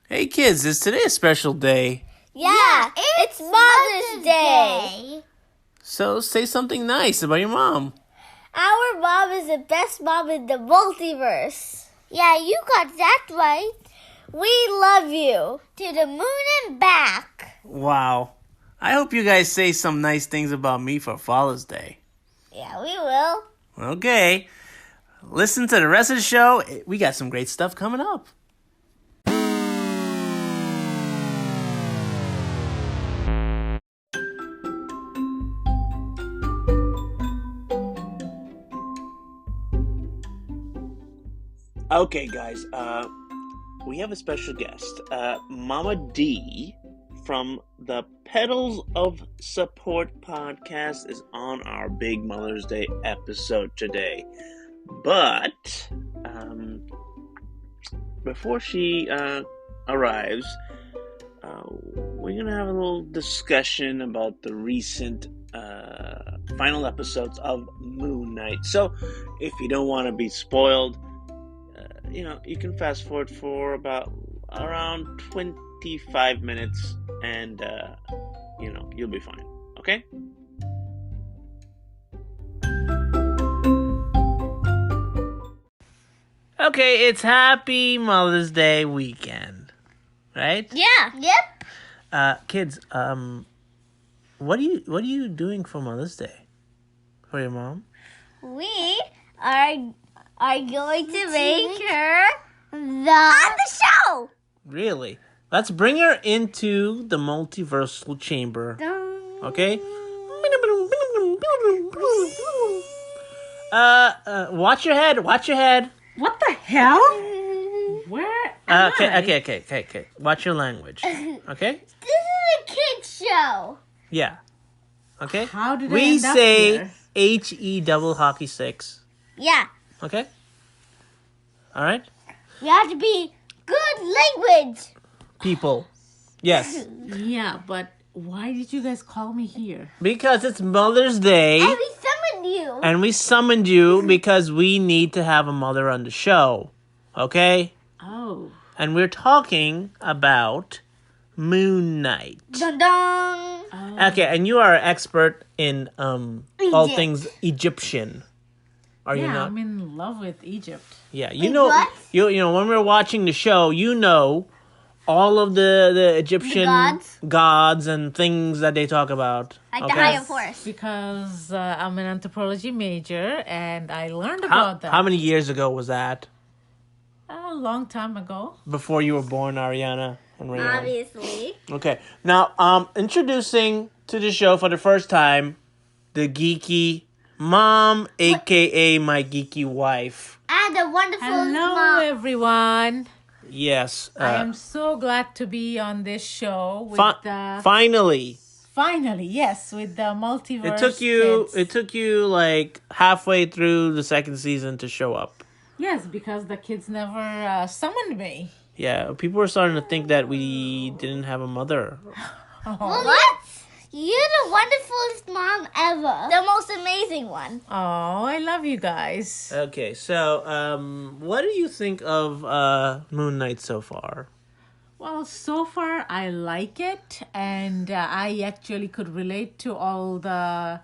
Hey kids, is today a special day? Yeah, it's Mother's Day. So say something nice about your mom. Our mom is the best mom in the multiverse. Yeah, you got that right. We love you. To the moon and back. Wow. I hope you guys say some nice things about me for Father's Day. Yeah, we will. Okay. Listen to the rest of the show. We got some great stuff coming up. Okay, guys. We have a special guest. Mama D from the Pedals of Support podcast is on our big Mother's Day episode today. But before she arrives, we're going to have a little discussion about the recent final episodes of Moon Knight. So if you don't want to be spoiled, you can fast forward for about around 25 minutes and, you'll be fine. Okay? Okay, it's Happy Mother's Day weekend, right? Yeah. Yep. Kids, what are you doing for Mother's Day? For your mom? We are going to make her on the show. Really? Let's bring her into the multiversal chamber. Okay? Watch your head. What the hell? Where am I? Okay. Watch your language. Okay? This is a kids show. Yeah. Okay? How did I we end up say here? HE double hockey sticks. Yeah. Okay? Alright? We have to be good language. People. Yes. Yeah, but why did you guys call me here? Because it's Mother's Day. And we summoned you. And we summoned you because we need to have a mother on the show. Okay? Oh. And we're talking about Moon Knight. Dun dun. Okay, and you are an expert in all Egypt. things Egyptian. Are you Yeah, not? I'm in love with Egypt. Yeah, Wait, what? you know when we're watching the show, all of the Egyptian gods and things that they talk about. Like okay? the Higher Force. Because I'm an anthropology major and I learned about that How many years ago was that? a long time ago. Before you were born, Ariana and Rayon. Obviously. Okay, now introducing to the show for the first time, the Geeky mom, aka my geeky wife. And a wonderful Hello, mom. everyone. Yes, I am so glad to be on this show with finally. Finally, yes, with the multiverse. It took you like halfway through the second season to show up. Yes, because the kids never summoned me. Yeah, people were starting to think that we didn't have a mother. What? You're the wonderfulest mom ever. The most amazing one. Oh, I love you guys. Okay, so what do you think of Moon Knight so far? Well, so far I like it, and I actually could relate to all the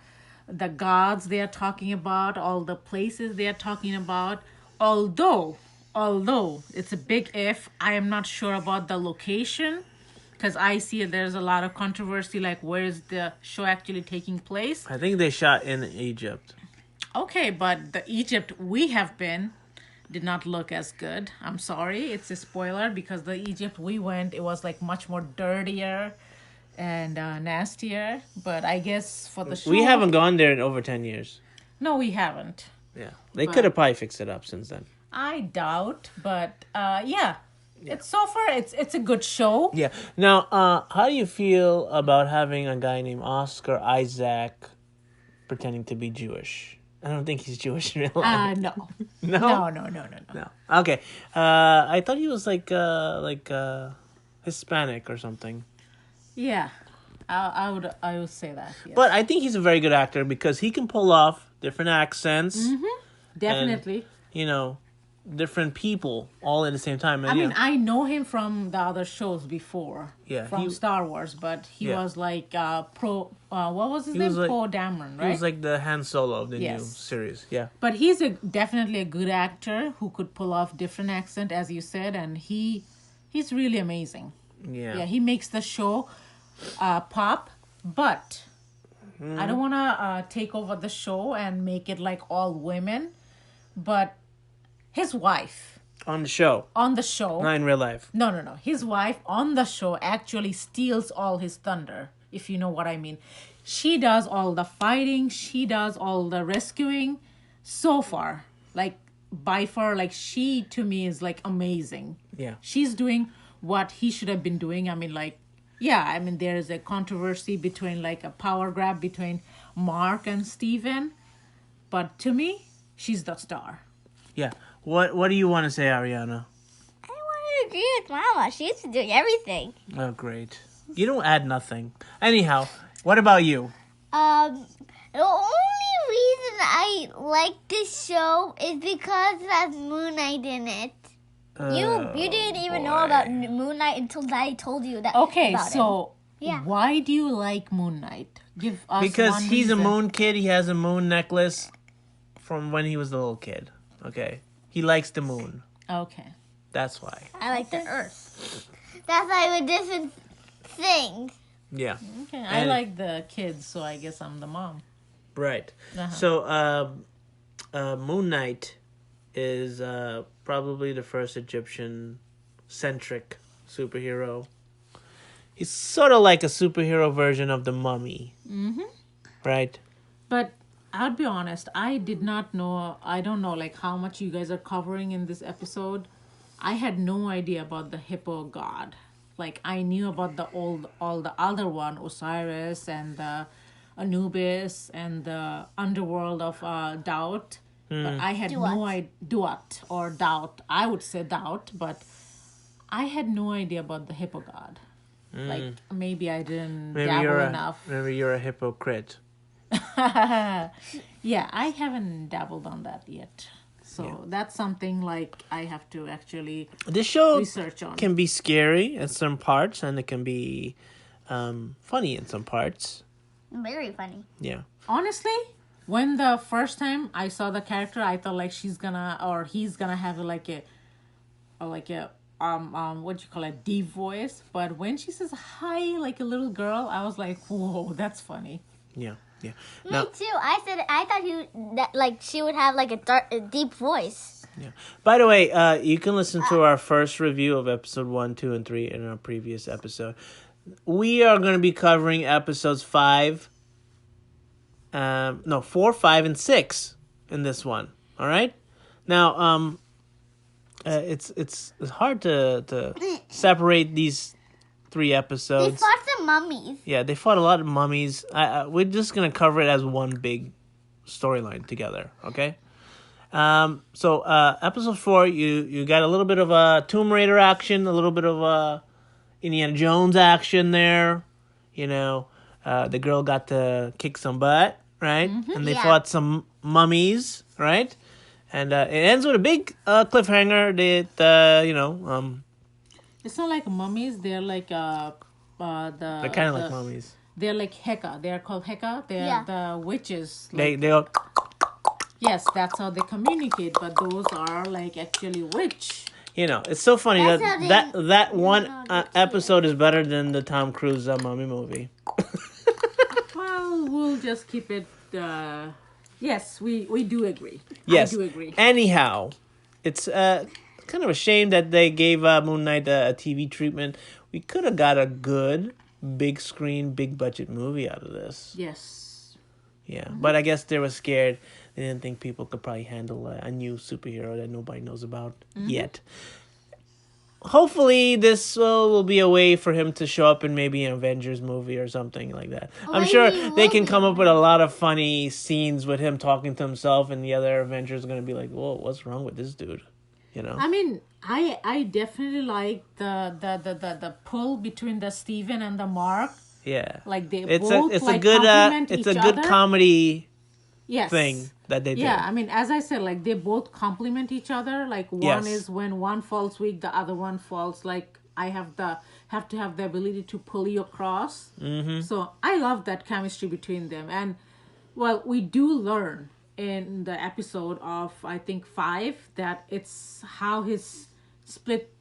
gods they are talking about, all the places they are talking about. Although it's a big if, I am not sure about the location, because I see there's a lot of controversy, like where is the show actually taking place. I think they shot in Egypt. Okay, but the Egypt we have been did not look as good. I'm sorry, it's a spoiler, because the Egypt we went, it was like much more dirtier and nastier. But I guess for the show, We haven't gone there in over 10 years. No, we haven't. Yeah, they could have probably fixed it up since then. I doubt, but yeah. It's so far it's a good show. Yeah. Now, how do you feel about having a guy named Oscar Isaac pretending to be Jewish? I don't think he's Jewish in real life. No. No? No. Okay. I thought he was like Hispanic or something. Yeah. I would say that. Yes. But I think he's a very good actor because he can pull off different accents. Definitely. And, different people all at the same time. And, I mean, I know him from the other shows before. Yeah, From Star Wars, but he was like what was his name? like, Poe Dameron, right? he was like the Han Solo of the new Yes. series. Yeah. But he's definitely a good actor who could pull off different accent, as you said, and he's really amazing. Yeah. He makes the show pop, but I don't want to take over the show and make it like all women, but his wife On the show. on the show, Not in real life. no, his wife on the show actually steals all his thunder, if you know what I mean. She does all the fighting, she does all the rescuing so far. Like, by far, like, she to me is like amazing. Yeah. She's doing what he should have been doing. I mean, like, yeah, I mean, there's a controversy between, like, a power grab between Mark and Steven. But to me, she's the star. Yeah. What do you want to say, Ariana? I want to agree with Mama. She's doing everything. Oh, great. You don't add nothing. Anyhow, what about you? The only reason I like this show is because it has Moon Knight in it. You didn't even know about Moon Knight until Daddy told you that. Okay, about so Yeah. why do you like Moon Knight? Give us Because one he's reason. a moon kid. He has a moon necklace from when he was a little kid. Okay. He likes the moon. Okay. That's why. I like the Earth. That's like a different thing. Yeah. Okay, I And- like the kids, so I guess I'm the mom. Right. Uh-huh. So, Moon Knight is probably the first Egyptian-centric superhero. He's sort of like a superhero version of the Mummy. Mm-hmm. Right? But I'll be honest, I did not know, I don't know like how much you guys are covering in this episode. I had no idea about the hippo god. Like, I knew about all the other one, Osiris and the Anubis and the underworld of doubt. But I had no idea, Duat or doubt. I would say doubt, but I had no idea about the hippo god. Like, maybe I didn't dabble enough. Maybe you're a hypocrite. Yeah, I haven't dabbled on that yet. So that's something like I have to actually This show research on. can be scary in some parts, and it can be funny in some parts. Very funny. Yeah. Honestly, when the first time I saw the character, I thought like he's gonna have like a what you call it, deep voice. But when she says hi like a little girl, I was like, whoa, that's funny. Yeah. Yeah. Me Now, too. I thought she would have like a deep voice. yeah. By the way, you can listen to our first review of episode 1, 2, and 3 in our previous episode. We are going to be covering episodes 4, 5, and 6 in this one. All right. Now, it's hard to separate these 3 They episodes. fought some mummies. Yeah, they fought a lot of mummies. We're just gonna cover it as one big storyline together, okay? So episode 4, you got a little bit of a Tomb Raider action, a little bit of Indiana Jones action there. You know, the girl got to kick some butt, right? And they fought some mummies, right? And it ends with a big cliffhanger that It's not like mummies. They're like they're kind of like mummies. They're like Heka. They're called Heka. They're the witches. Like, They all. yes, that's how they communicate. But those are like actually witch. You know, it's so funny That's how that one episode is better than the Tom Cruise Mummy movie. Well, we'll just keep it. Yes, we do agree. Yes. I do agree. Anyhow, it's kind of a shame that they gave Moon Knight a TV treatment. We could have got a good, big screen, big budget movie out of this. Yes. Yeah, but I guess they were scared. They didn't think people could probably handle a new superhero that nobody knows about yet. Hopefully, this will be a way for him to show up in maybe an Avengers movie or something like that. I'm sure they can come up with a lot of funny scenes with him talking to himself, and the other Avengers are going to be like, whoa, what's wrong with this dude? You know? I mean, I definitely like the pull between the Steven and the Mark. Yeah. Like they It's both a like good complement it's each a good other. comedy thing that they did. Yeah, I mean, as I said, like they both complement each other. Like one is when one falls weak, the other one falls. Like I have to have the ability to pull you across. Mm-hmm. So I love that chemistry between them. And well, we do learn in the episode of I think 5 that it's how his split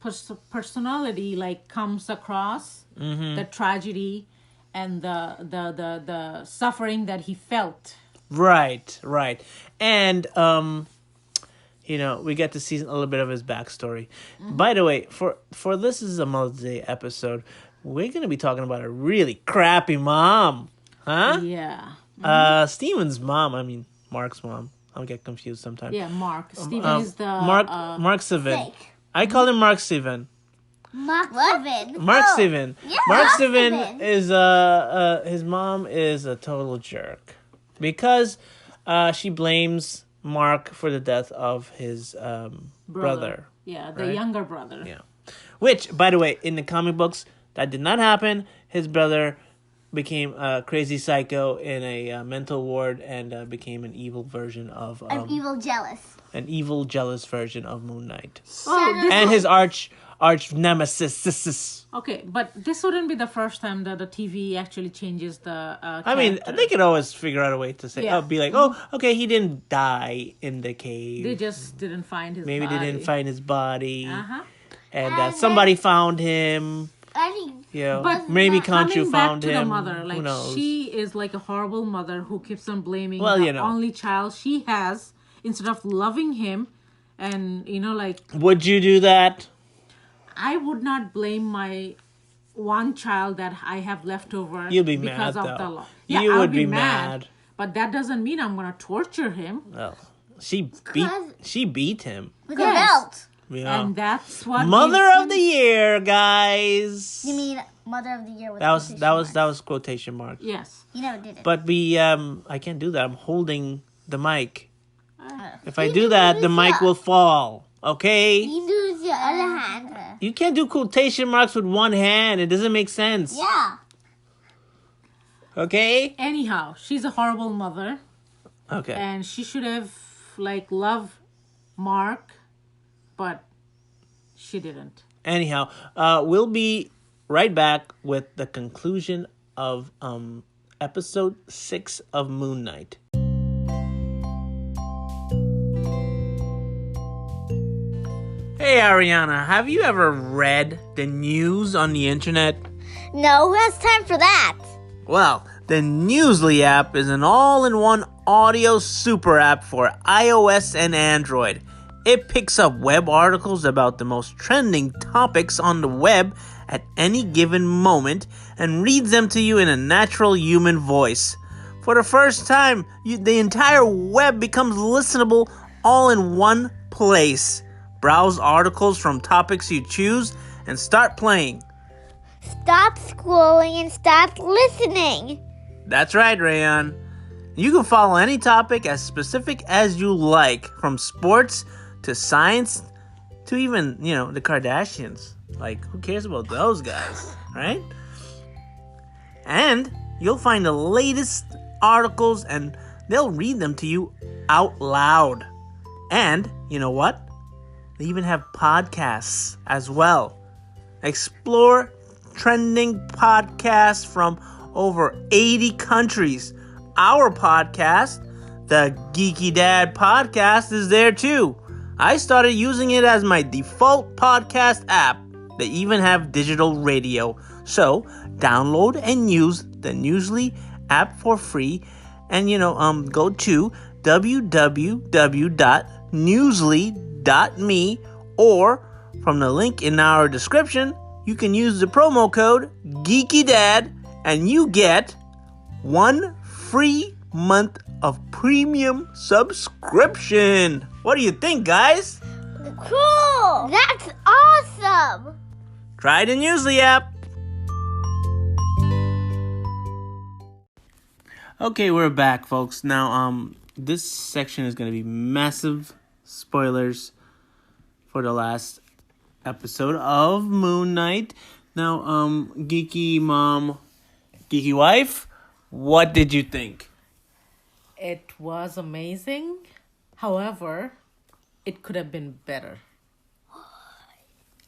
personality like comes across, the tragedy and the suffering that he felt. Right. And we get to see a little bit of his backstory. By the way, for this is a Mother's Day episode, we're going to be talking about a really crappy mom. Huh? Yeah. Steven's mom, I mean Mark's mom. I'll get confused sometimes. Yeah, Mark. Steven is the Mark Steven. Fake. I call him Mark Steven. Mark Steven. Mark Steven. Yeah, Mark Mark Steven Steven. is his mom is a total jerk because she blames Mark for the death of his brother. Yeah, the right? younger brother. Yeah. Which, by the way, in the comic books, that did not happen. His brother became a crazy psycho in a mental ward and became an evil version of An evil jealous. an evil jealous version of Moon Knight. Oh, And his arch nemesis. okay, but this wouldn't be the first time that the TV actually changes the I mean, character. they could always figure out a way to say, Yeah. be like, oh, okay, he didn't die in the cave. They just didn't find his Maybe body. they didn't find his body. Uh-huh. And And somebody found him. I think But maybe coming Conchu back found to him. the mother, Who like knows? she is like a horrible mother who keeps on blaming Well, the only child she has instead of loving him, and like Would you do that? I would not blame my one child that I have left over. You'd be because mad, of though. the law. Yeah, You I would be mad. But that doesn't mean I'm gonna torture him. Well, she Cause- beat him. with Yes. a belt. Yeah. And that's what Mother gives of the year, guys. You mean Mother of the Year with that was quotation quotation mark. Yes. You never did it. But I can't do that. I'm holding the mic. Uh, If I do that, the mic will fall. Okay? You lose your other hand. You can't do quotation marks with one hand. It doesn't make sense. Yeah. Okay? Anyhow, she's a horrible mother, Okay. and she should have loved Mark, but she didn't. Anyhow, we'll be right back with the conclusion of episode 6 of Moon Knight. Hey Ariana, have you ever read the news on the internet? No, who has time for that? Well, the Newsly app is an all-in-one audio super app for iOS and Android. It picks up web articles about the most trending topics on the web at any given moment and reads them to you in a natural human voice. For the first time, the entire web becomes listenable all in one place. Browse articles from topics you choose and start playing. Stop scrolling and start listening. That's right, Rayon. You can follow any topic as specific as you like, from sports to science to even, the Kardashians. Like, who cares about those guys, right? And you'll find the latest articles and they'll read them to you out loud. And, you know what? They even have podcasts as well. Explore trending podcasts from over 80 countries. Our podcast, the Geeky Dad podcast, is there too. I started using it as my default podcast app. They even have digital radio. So, download and use the Newsly app for free. And, go to www.newsly.me, or from the link in our description, you can use the promo code GeekyDad and you get 1 free month of premium subscription. What do you think, guys? Cool. That's awesome. Try the Newsly app. Okay, we're back, folks. Now, this section is going to be massive spoilers for the last episode of Moon Knight. Now, geeky mom, geeky wife, what did you think? It was amazing. However, it could have been better.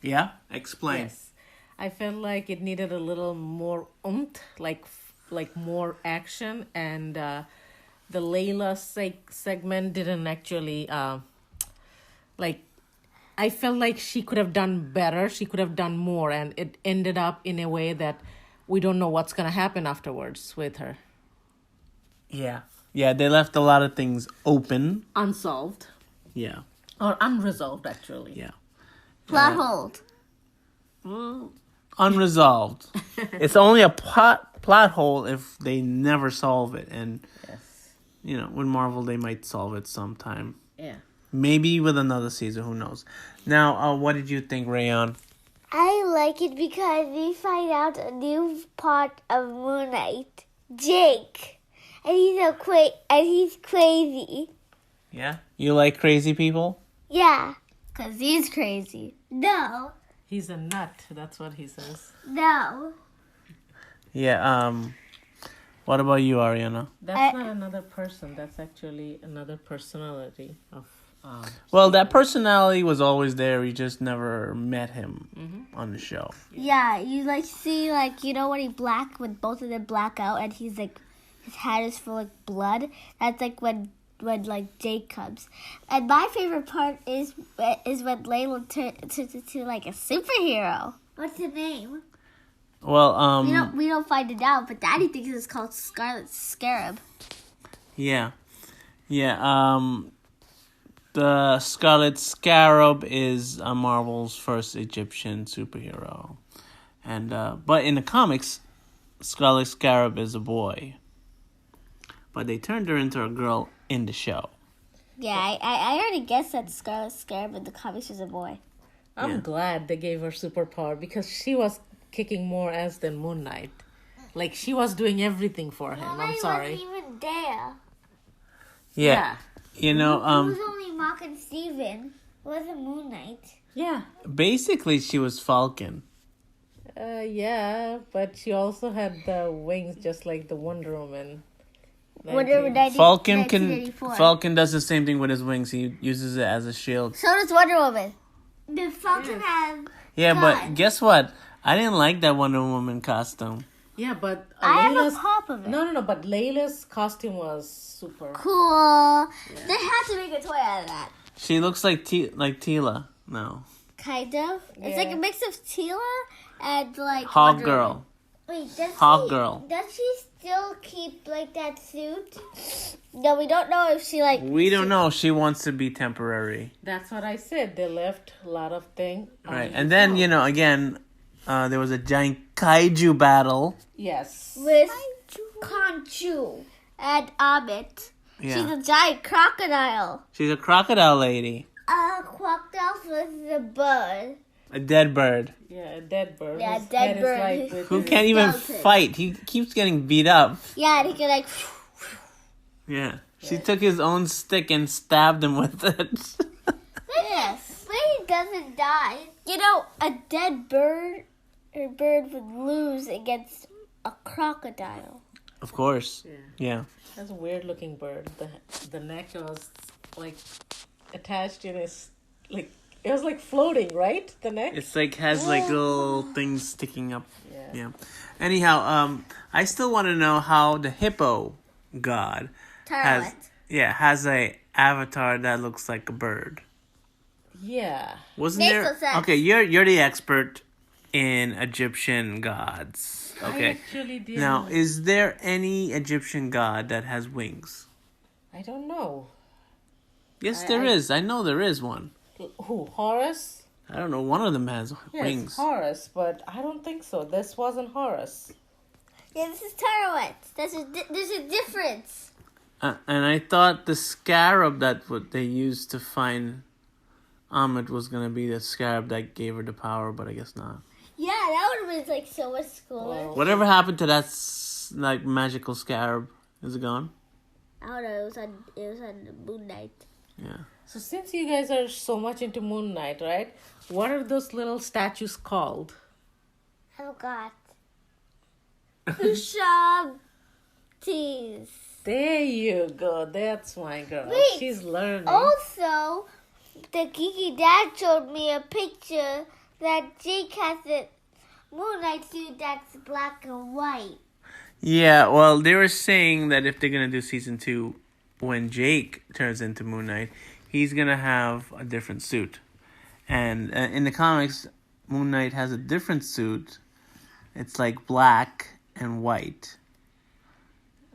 Yeah? Explain. Yes. I felt like it needed a little more like more action, and the Layla segment didn't actually like. I felt like she could have done better. She could have done more, and it ended up in a way that we don't know what's gonna happen afterwards with her. Yeah. Yeah, they left a lot of things open. Unsolved Yeah. or unresolved, actually. Yeah. Plot hold. Unresolved. It's only a plot hole if they never solve it. And, Yes. with Marvel, they might solve it sometime. Yeah. Maybe with another season, who knows. Now, what did you think, Rayon? I like it because we find out a new part of Moon Knight, Jake, and he's crazy. Yeah? You like crazy people? Yeah, cause he's crazy. No, He's a nut. That's what he says. no. Yeah, what about you, Ariana? That's not another person. That's actually another personality of. Well, that personality was always there. We just never met him on the show. Yeah, you see when he when both of them black out and he's like, his head is full of blood. That's like when Jake comes. And my favorite part is when Layla turns into like a superhero. What's the name? Well, We don't find it out, but Daddy thinks it's called Scarlet Scarab. Yeah. The Scarlet Scarab is Marvel's first Egyptian superhero. And but in the comics, Scarlet Scarab is a boy. But they turned her into a girl in the show. Yeah, I already guessed that Scarlet Scarab in the comics was a boy. I'm glad they gave her superpower because she was kicking more ass than Moon Knight. Like, she was doing everything for him. I'm sorry. Wasn't even there. Yeah. It was only Mark and Steven. It wasn't Moon Knight. Yeah. Basically she was Falcon. Yeah, but she also had the wings just like the Wonder Woman. Falcon does the same thing with his wings. He uses it as a shield. So does Wonder Woman. The Falcon has. Yeah, but guess what? I didn't like that Wonder Woman costume. Yeah, but I have a pop of it. No, but Layla's costume was super Cool. Yeah. They had to make a toy out of that. She looks like Tila. No. Kind of. Yeah. It's like a mix of Tila and like Hawk Girl. Wait, Girl. Does she still keep like that suit? No, we don't know if she We don't know. She wants to be temporary. That's what I said. They left a lot of things. Right, and then again, there was a giant kaiju battle. Yes. With Conchu and Amit. Yeah. She's a giant crocodile. She's a crocodile lady. A crocodile versus a bird. A dead bird. Yeah, a dead bird. Yeah, a dead bird. Who can't even fight. He keeps getting beat up. Yeah, and he can like... Yeah. She took his own stick and stabbed him with it. Yes. But he doesn't die. A dead bird would lose against a crocodile. Of course. Yeah. That's a weird looking bird. The neck was like attached in his it was like floating, right? The neck? It's like has like little things sticking up. Yeah. Anyhow, I still want to know how the hippo god has a avatar that looks like a bird. Yeah. Wasn't Makes there? no sense. Okay, you're the expert in Egyptian gods. Okay. I actually did. Now, is there any Egyptian god that has wings? I don't know. Yes, there is. I know there is one. Who? Horus? I don't know. One of them has Yes, wings. Horus, but I don't think so. This wasn't Horus. Yeah, this is Tarawet. There's a difference. And I thought the scarab that they used to find Ahmed was gonna be the scarab that gave her the power, but I guess not. Yeah, that would have been like so much cooler. Well, Whatever happened to that magical scarab? Is it gone? I don't know. It was on Moon Knight. Yeah. So since you guys are so much into Moon Knight, right? What are those little statues called? I forgot. Ushabtis. There you go. That's my girl. Wait. She's learning. Also, the Geeky Dad showed me a picture that Jake has a Moon Knight suit that's black and white. Yeah, well, they were saying that if they're going to do season 2, when Jake turns into Moon Knight, he's going to have a different suit. And in the comics, Moon Knight has a different suit. It's like black and white.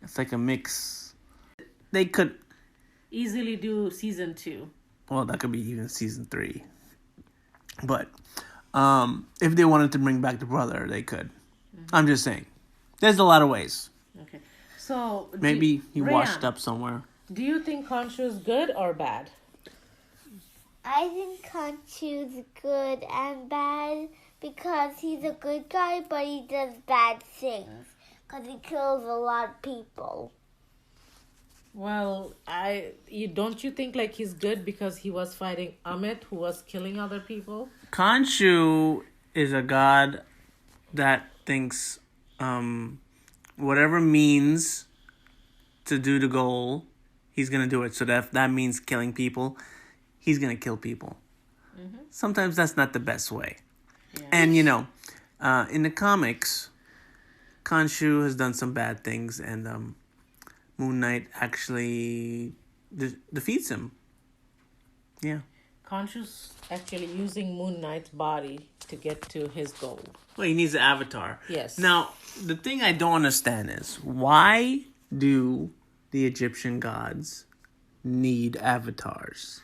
It's like a mix. They could Easily do season 2. well, that could be even season 3. But if they wanted to bring back the brother, they could. I'm just saying. There's a lot of ways. Okay. So Maybe he Rayan, washed up somewhere. Do you think Khonshu is good or bad? I think Khonshu's good and bad because he's a good guy, but he does bad things because he kills a lot of people. Well, don't you think like he's good because he was fighting Amit, who was killing other people? Khonshu is a god that thinks whatever means to do the goal, he's going to do it. So that means killing people, he's going to kill people. Mm-hmm. Sometimes that's not the best way. Yeah. And, in the comics, Khonshu has done some bad things, and Moon Knight actually defeats him. Yeah. Khonshu's actually using Moon Knight's body to get to his goal. Well, he needs an avatar. Yes. Now, the thing I don't understand is, why do the Egyptian gods need avatars?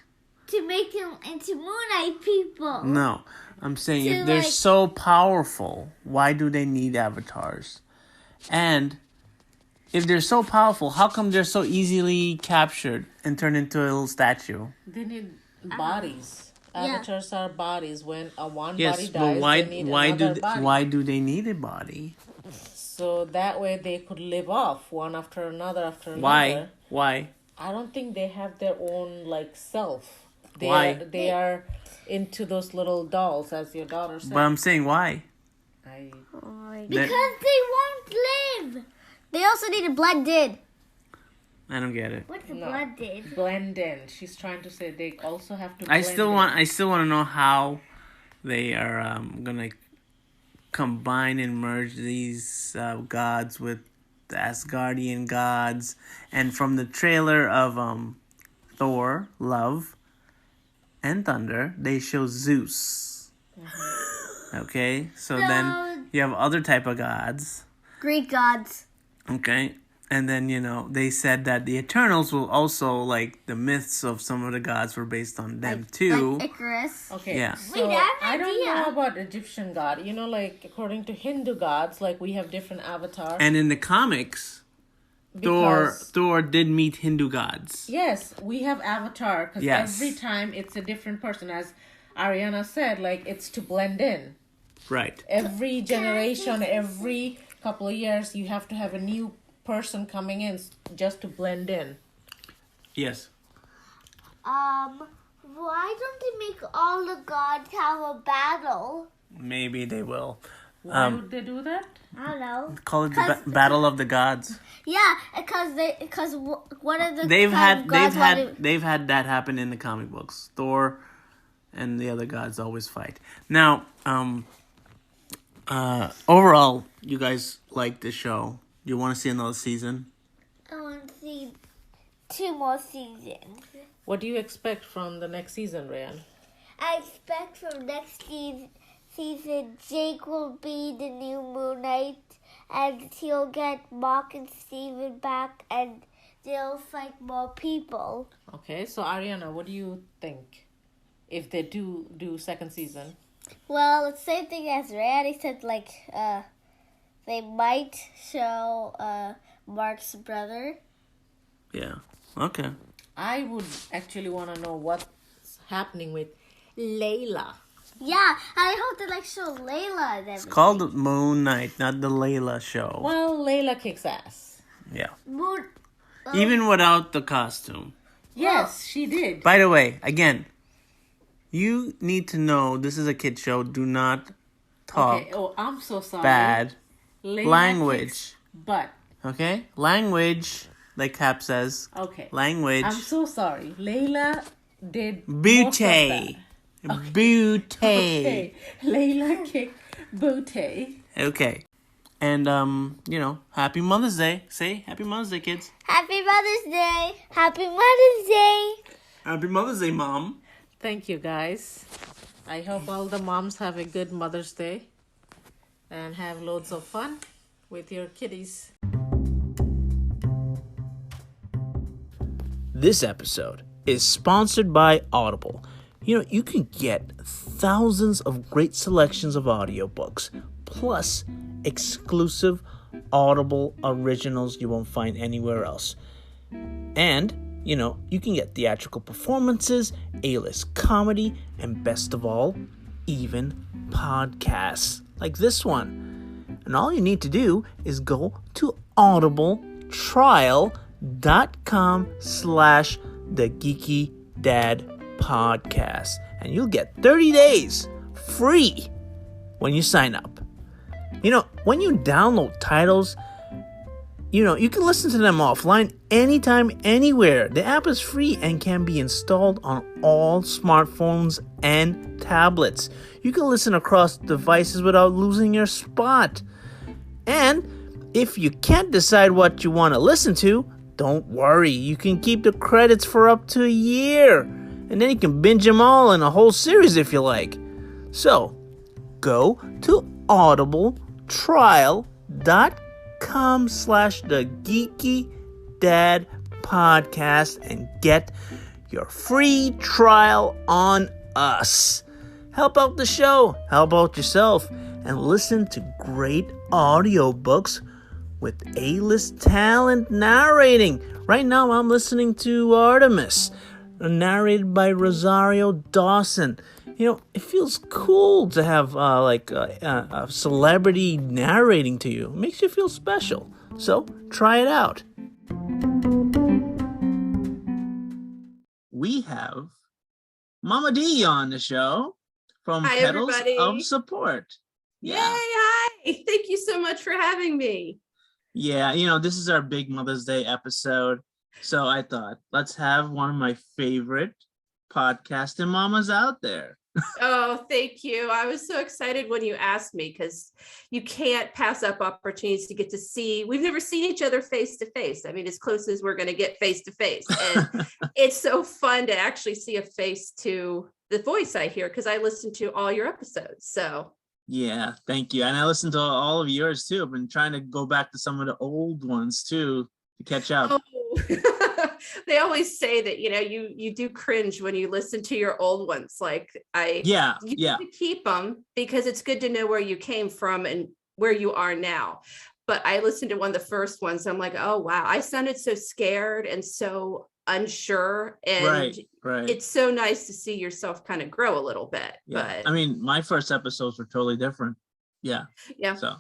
To make them into Moon Knight people. No. I'm saying, if To, they're like- so powerful, why do they need avatars? And if they're so powerful, how come they're so easily captured and turned into a little statue? They need bodies. Yeah. Avatars are bodies. When one Yes, body but dies, why they need another body. why do they need a body? So that way they could live off one after another after another. Why? Why? I don't think they have their own like self. Why? They are into those little dolls, as your daughter said. But I'm saying, why? Because they won't live. They also need to blend in. I don't get it. What's the No. blend in? Blend in. She's trying to say they also have to. I blend still in. want to know how they are gonna combine and merge these gods with the Asgardian gods. And from the trailer of Thor, Love, and Thunder, they show Zeus. Mm-hmm. Okay, so then you have other type of gods. Greek gods. Okay. And then, they said that the Eternals will also, like, the myths of some of the gods were based on them, too. Like Icarus. Okay. Yeah. So Wait, I have I an don't idea. know about Egyptian god. Like according to Hindu gods, like we have different avatars. And in the comics, because, Thor did meet Hindu gods. Yes, we have avatar because Yes. every time it's a different person. As Ariana said, like it's to blend in. Right. Every generation, every couple of years, you have to have a new person coming in just to blend in. Yes. Why don't they make all the gods have a battle? Maybe they will. Why would they do that? I don't know. Call it the Battle of the Gods. Yeah, because one of the They've had gods wanted- that happen in the comic books. Thor and the other gods always fight. Now, overall, you guys like the show. You want to see another season? I want to see 2 more seasons. What do you expect from the next season, Ryan? I expect from next season, Jake will be the new Moon Knight, and he'll get Mark and Steven back, and they'll fight more people. Okay, so Ariana, what do you think if they do second season? Well, it's the same thing as Randy said, like, they might show Mark's brother. Yeah. Okay. I would actually want to know what's happening with Layla. Yeah, I hope they show Layla and everything. It's called Moon Knight, not the Layla show. Well, Layla kicks ass. Yeah. Moon. Even without the costume. Yes, she did. By the way, again, you need to know this is a kid show. Do not talk Okay, I'm so sorry. bad Layla language. kicks butt. Okay? Language. like Cap says. Okay. Language. I'm so sorry. Layla did most of that. Booty. Booty. Okay. Layla kicked booty. Okay. And, Happy Mother's Day. Say Happy Mother's Day, kids. Happy Mother's Day. Happy Mother's Day. Happy Mother's Day, Mom. Thank you, guys. I hope all the moms have a good Mother's Day and have loads of fun with your kiddies. This episode is sponsored by Audible. You can get thousands of great selections of audiobooks, plus exclusive Audible originals you won't find anywhere else. And, you can get theatrical performances, A-list comedy, and best of all, even podcasts like this one. And all you need to do is go to audibletrial.com/the Geeky Dad Podcast, and you'll get 30 days free when you sign up. When you download titles, you can listen to them offline anytime, anywhere. The app is free and can be installed on all smartphones and tablets. You can listen across devices without losing your spot. And if you can't decide what you want to listen to, don't worry. You can keep the credits for up to a year. And then you can binge them all in a whole series if you like. So, go to audibletrial.com/the Geeky Dad Podcast and get your free trial on us. Help out the show, help out yourself, and listen to great audiobooks with A-list talent narrating. Right now I'm listening to Artemis, narrated by Rosario Dawson. It feels cool to have a celebrity narrating to you. It makes you feel special. So try it out. We have Mama D on the show from Hi, Petals everybody. of Support. Yay, hi. Thank you so much for having me. Yeah, this is our big Mother's Day episode. So I thought, let's have one of my favorite podcasting mamas out there. Oh, thank you. I was so excited when you asked me because you can't pass up opportunities to get to see. We've never seen each other face to face. I mean, as close as we're going to get face to face. And it's so fun to actually see a face to the voice I hear because I listen to all your episodes. So yeah, thank you. And I listened to all of yours too. I've been trying to go back to some of the old ones too to catch up. Oh. They always say that, you do cringe when you listen to your old ones. Like you need to keep them because it's good to know where you came from and where you are now. But I listened to one of the first ones. I'm like, oh, wow, I sounded so scared and so unsure. And right. It's so nice to see yourself kind of grow a little bit. Yeah. But I mean, my first episodes were totally different. Yeah. Yeah. So,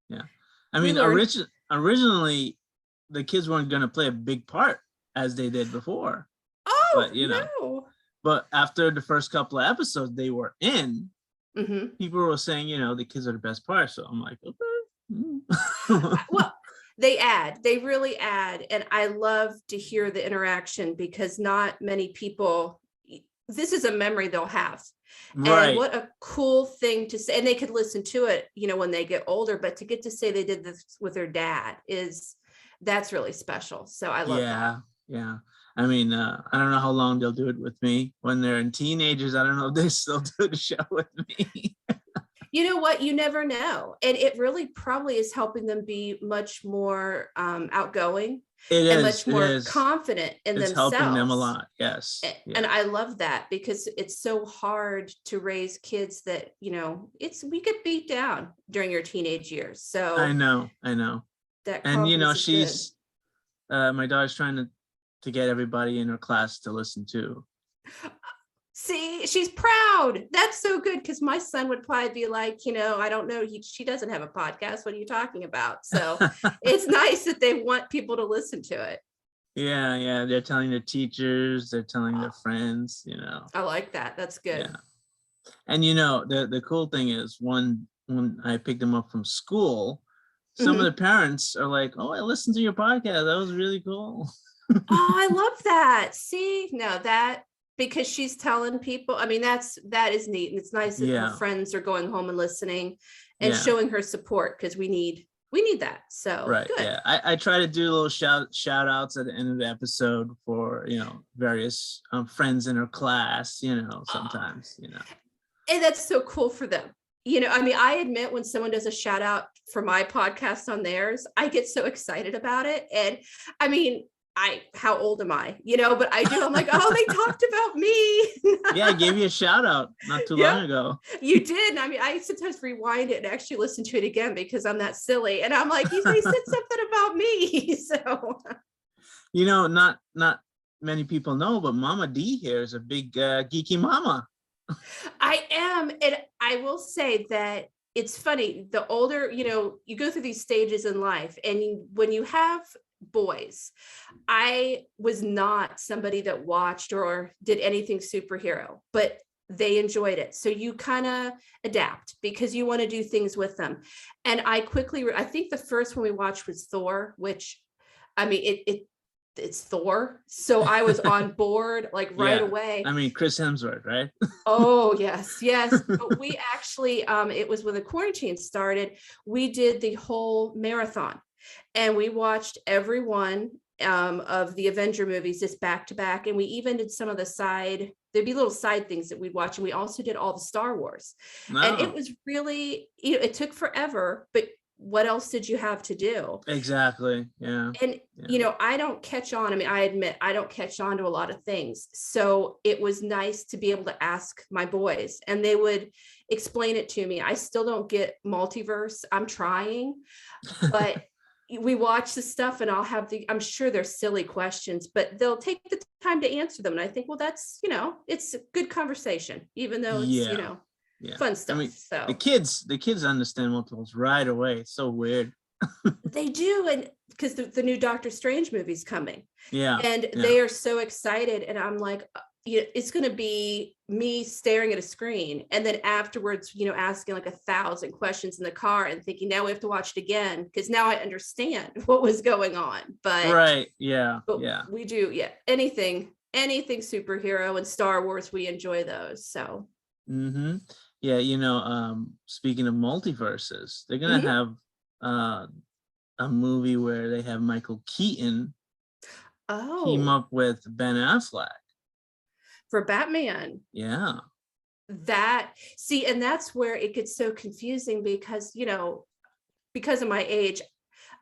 yeah. I mean, originally, the kids weren't going to play a big part as they did before. Oh, but, no. But after the first couple of episodes they were in, Mm-hmm. people were saying, the kids are the best part. So I'm like, okay. Well, they really add. And I love to hear the interaction because not many people, this is a memory they'll have. Right. And what a cool thing to say. And they could listen to it, when they get older, but to get to say they did this with their dad that's really special. So I love that. Yeah. I mean, I don't know how long they'll do it with me. When they're in teenagers, I don't know if they still do the show with me. You know what? You never know. And it really probably is helping them be much more outgoing and much more confident in themselves. It's helping them a lot. Yes. And I love that because it's so hard to raise kids that, we get beat down during your teenage years. So I know. And she's my daughter's trying to get everybody in her class to listen to. See, she's proud. That's so good because my son would probably be like, I don't know. She doesn't have a podcast. What are you talking about? So it's nice that they want people to listen to it. Yeah. They're telling their teachers. They're telling their friends. I like that. That's good. Yeah. And the cool thing is when I picked them up from school, some of the parents are like, "Oh, I listened to your podcast. That was really cool." Oh, I love that. See, no, that because she's telling people. I mean, that is neat, and it's nice that her friends are going home and listening and showing her support, because we need that. So right, good. yeah. I try to do little shout outs at the end of the episode for various friends in her class. Sometimes and that's so cool for them. I mean, I admit when someone does a shout out for my podcast on theirs, I get so excited about it. And I mean, how old am I? But I do. I'm like, oh, they talked about me. Yeah, I gave you a shout out not too long ago. You did. I mean, I sometimes rewind it and actually listen to it again because I'm that silly. And I'm like, they said something about me. So, not many people know, but Mama D here is a big geeky mama. I am. And I will say that it's funny. The older, you go through these stages in life, and when you have boys, I was not somebody that watched or did anything superhero, but they enjoyed it. So you kind of adapt because you want to do things with them. And I think the first one we watched was Thor, which, I mean, it's Thor. So I was on board right away. I mean, Chris Hemsworth, right? Oh, yes. But we actually, it was when the quarantine started, we did the whole marathon. And we watched every one of the Avenger movies just back to back. And we even did some of there'd be little side things that we'd watch. And we also did all the Star Wars. Wow. And it was really, it took forever, but what else did you have to do? Exactly. Yeah. And, I don't catch on. I mean, I admit I don't catch on to a lot of things. So it was nice to be able to ask my boys, and they would explain it to me. I still don't get multiverse. I'm trying, but we watch the stuff, and I'm sure they're silly questions, but they'll take the time to answer them. And I think, well, that's, it's a good conversation, even though it's, fun stuff. I mean, so the kids understand multiples right away. It's so weird. They do. And because the new Doctor Strange movie's coming. Yeah. And they are so excited. And I'm like, it's going to be me staring at a screen, and then afterwards, asking 1,000 questions in the car and thinking, now we have to watch it again because now I understand what was going on. But right, yeah, we do, anything superhero and Star Wars, we enjoy those. So, speaking of multiverses, they're gonna have a movie where they have Michael Keaton team up with Ben Affleck for Batman. Yeah. And that's where it gets so confusing because, because of my age,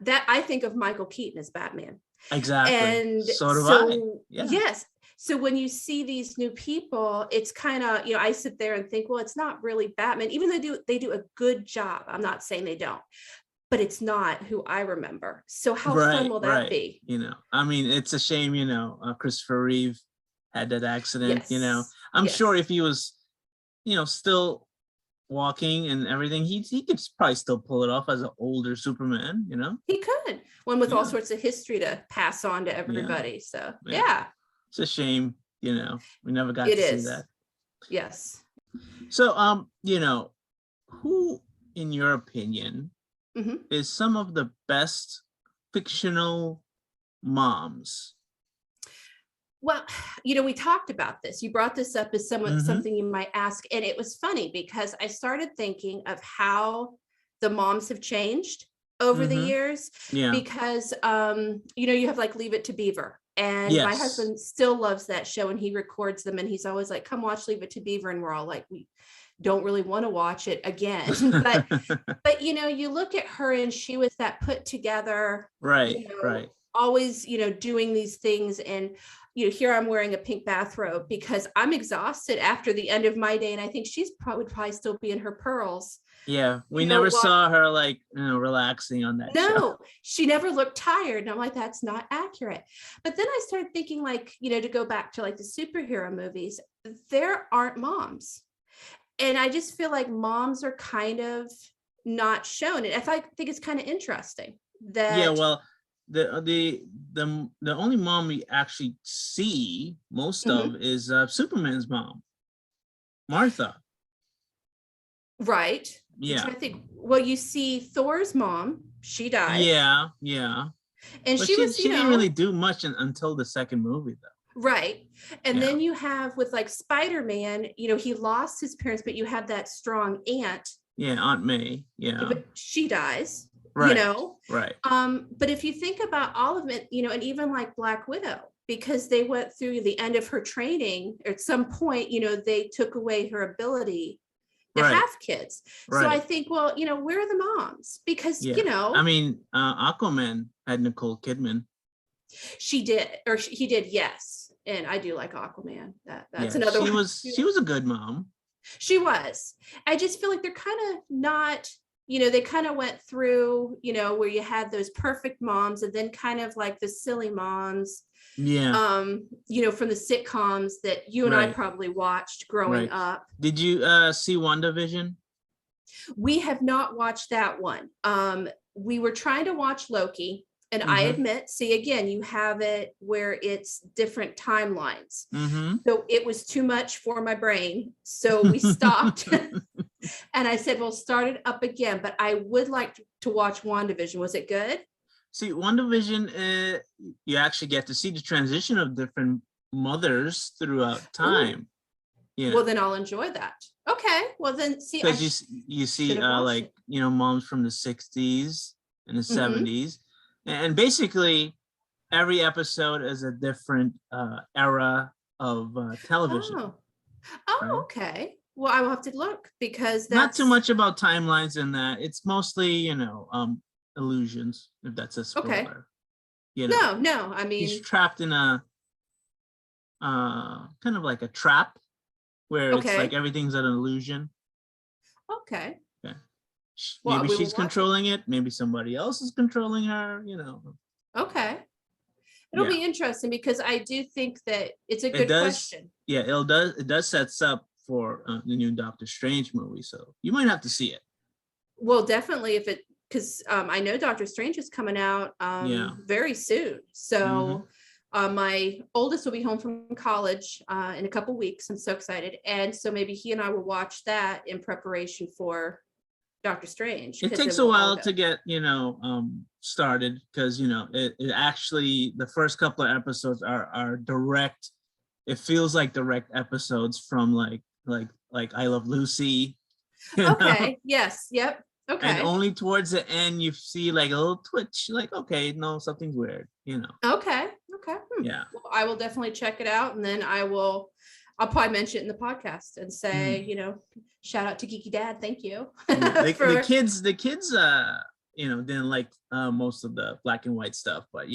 that I think of Michael Keaton as Batman. Exactly. And so do I. Yeah. Yes. So when you see these new people, it's kind of, I sit there and think, well, it's not really Batman, even though they do a good job. I'm not saying they don't, but it's not who I remember. So how fun will that be? I mean, it's a shame, Christopher Reeve had that accident. I'm sure if he was still walking and everything, he could probably still pull it off as an older Superman. He could, one with all sorts of history to pass on to everybody. So it's a shame, we never got to see that. Yes. So who in your opinion is some of the best fictional moms? Well, we talked about this. You brought this up as something you might ask. And it was funny because I started thinking of how the moms have changed over the years. Yeah. Because, you have Leave It to Beaver. And my husband still loves that show, and he records them. And he's always like, come watch Leave It to Beaver. And we're all like, we don't really want to watch it again. But you look at her, and she was that put together. Right. Always, doing these things. And here I'm wearing a pink bathrobe because I'm exhausted after the end of my day. And I think she's would probably still be in her pearls. Yeah. We never saw her relaxing on that show. No, she never looked tired. And I'm like, that's not accurate. But then I started thinking to go back to the superhero movies, there aren't moms. And I just feel like moms are kind of not shown. And I think it's kind of interesting that. Yeah, well, the only mom we actually see most of is Superman's mom, Martha. Right. Yeah. I think, well, you see Thor's mom, She died. Yeah. And but she was, she didn't really do much until the second movie, though. Right. And then you have with like Spider-Man, he lost his parents, but you have that strong aunt. Yeah, Aunt May. Yeah. But she dies. Right. Right. But if you think about all of it, and even like Black Widow, because they went through the end of her training, at some point, they took away her ability to have kids. So I think, well, where are the moms? Because, I mean, Aquaman had Nicole Kidman. She did, or he did, yes. And I do like Aquaman. That's another one. She was a good mom. She was. I just feel like they're kind of not, they kind of went through, where you had those perfect moms and then kind of like the silly moms. Yeah. From the sitcoms that you and I probably watched growing up. Did you see WandaVision? We have not watched that one. We were trying to watch Loki. And I admit, see, again, you have it where it's different timelines. So it was too much for my brain. So we stopped. And I said, well, start it up again. But I would like to watch WandaVision. Was it good? See, WandaVision, you actually get to see the transition of different mothers throughout time. Yeah. Well, then I'll enjoy that. Okay. Well, then see. Because you see, like, moms from the 60s and the 70s. And basically, every episode is a different era of television. Oh, okay. Well, I will have to look because that's not too much about timelines in that. It's mostly, illusions, if that's a spoiler. Okay. No. I mean, he's trapped in a kind of like a trap where it's like everything's an illusion. Okay. Well, maybe she's controlling it. Maybe somebody else is controlling her, Okay. It'll be interesting because I do think that it's a good question. Yeah, it does sets up for the new Doctor Strange movie. So you might have to see it. Well, definitely because I know Doctor Strange is coming out very soon. So my oldest will be home from college in a couple weeks. I'm so excited. And so maybe he and I will watch that in preparation for Doctor Strange. It takes a while to get, started because, it actually, the first couple of episodes are direct. It feels like direct episodes from like I Love Lucy. Okay. Yes. Yep. Okay. And only towards the end, you see like a little twitch, like, okay, no, something's weird, Okay. Yeah. Well, I will definitely check it out. And then I'll probably mention it in the podcast and say, shout out to Geeky Dad. Thank you. The kids, didn't like most of the black and white stuff, but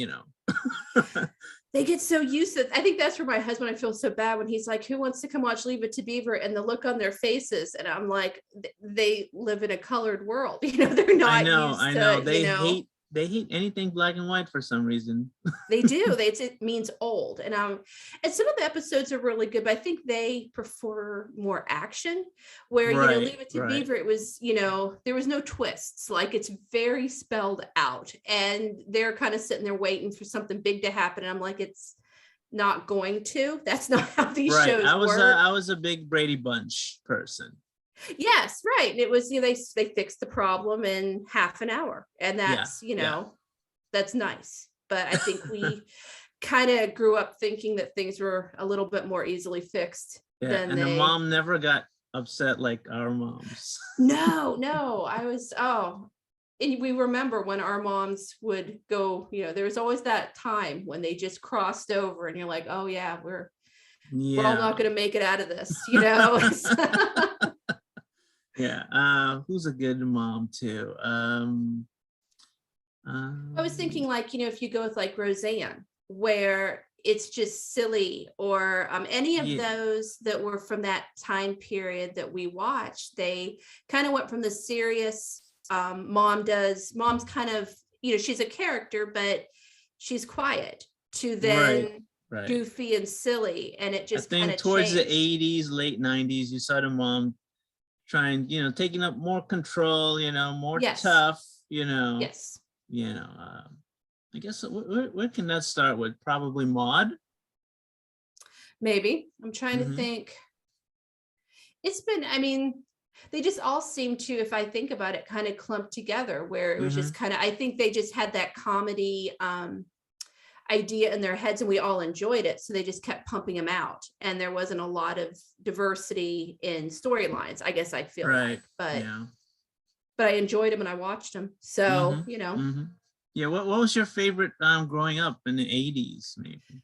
they get so used to it. I think that's where my husband, I feel so bad when he's like, who wants to come watch Leave It to Beaver? And the look on their faces. And I'm like, they live in a colored world. They're not I know. They hate anything black and white for some reason. They do. It means old. And some of the episodes are really good, but I think they prefer more action where, Leave It to Beaver, it was, there was no twists. Like it's very spelled out and they're kind of sitting there waiting for something big to happen. And I'm like, it's not going to. That's not how these shows work. I was a big Brady Bunch person. Yes, right. And it was, they fixed the problem in half an hour. And that's, that's nice. But I think we kind of grew up thinking that things were a little bit more easily fixed than the mom never got upset like our moms. No. And we remember when our moms would go, there was always that time when they just crossed over and you're like, oh yeah, we're all not going to make it out of this, Yeah. Who's a good mom too? I was thinking like, if you go with like Roseanne, where it's just silly, or any of those that were from that time period that we watched, they kind of went from the serious mom's kind of, she's a character, but she's quiet, to then goofy and silly. And it just kind of towards changed. The 80s, late 90s, you saw the mom trying, taking up more control, more tough, Yes. I guess where can that start with? Probably Maude. Maybe. I'm trying to think. It's been, They just all seem to, if I think about it, kind of clumped together, where it was just kind of, I think they just had that comedy idea in their heads, and we all enjoyed it, so they just kept pumping them out, and there wasn't a lot of diversity in storylines, I guess I feel like, but I enjoyed them and I watched them, so you know. Yeah, what was your favorite growing up in the 80s, maybe?